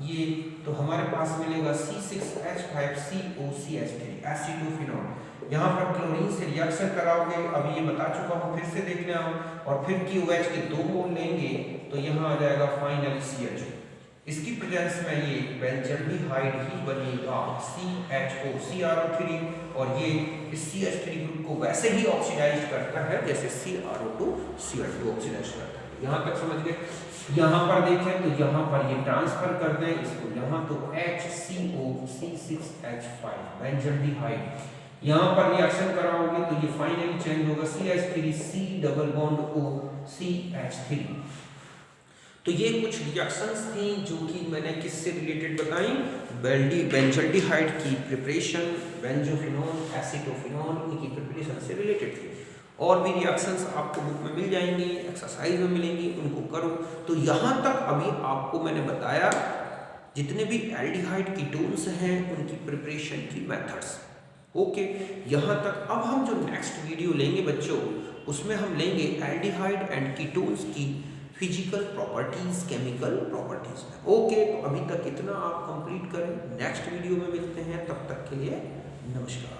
Speaker 1: ये, तो हमारे पास मिलेगा C6H5COCH3 एसीटोफिनॉल। यहाँ पर क्लोरीन से रिएक्शन कराओगे, अभी ये बता चुका हूँ, फिर से देख लें और फिर QH के 2 मोल लेंगे, तो यहाँ आ जाएगा फाइनली CHO। इसकी प्रेजेंस में ये बेंजल्डिहाइड ही बनेगा CHO CrO3, और ये इस CH3 ग्रुप को वैसे ही ऑक्सीडाइज करता है जैसे CrO2Cl2 ऑक्सीडाइज करता है। यहाँ तक समझ गए? यहाँ पर देखें तो यहाँ पर ये ट्रांसफर कर दें इसको, यहाँ तो HCO C6H5 बेंजल्डिहाइड, यहाँ पर रिएक्शन कराओगे तो ये फाइनली चेंज होगा CH3C double bond O CH3। तो ये कुछ रिएक्शंस थी जो कि मैंने किससे रिलेटेड बताई? बेंजल्डिहाइड की प्रिपरेशन, बेंजोफिनॉल, एसीटोफिनॉल, इनकी प्रिपरेशन से रिलेटेड थी। और भी रिएक्शंस आपको बुक में मिल जाएंगी, एक्सरसाइज में मिलेंगी, उनको करो। तो यहाँ तक अभी आपको मैंने बताया जितने भी एल्डिहाइड कीटोन्स हैं उनकी प्रिपरेशन की मेथड्स। ओके, यहाँ तक। अब हम जो नेक्स्ट वीडियो लेंगे बच्चों, उसमें हम लेंगे एल्डिहाइड एंड कीटोन्स की फिजिकल प्रॉपर्टीज, केमिकल प्रॉपर्टीज में। ओके, तो अभी तक इतना आप कंप्लीट करें, नेक्स्ट वीडियो में मिलते हैं, तब तक के लिए नमस्कार।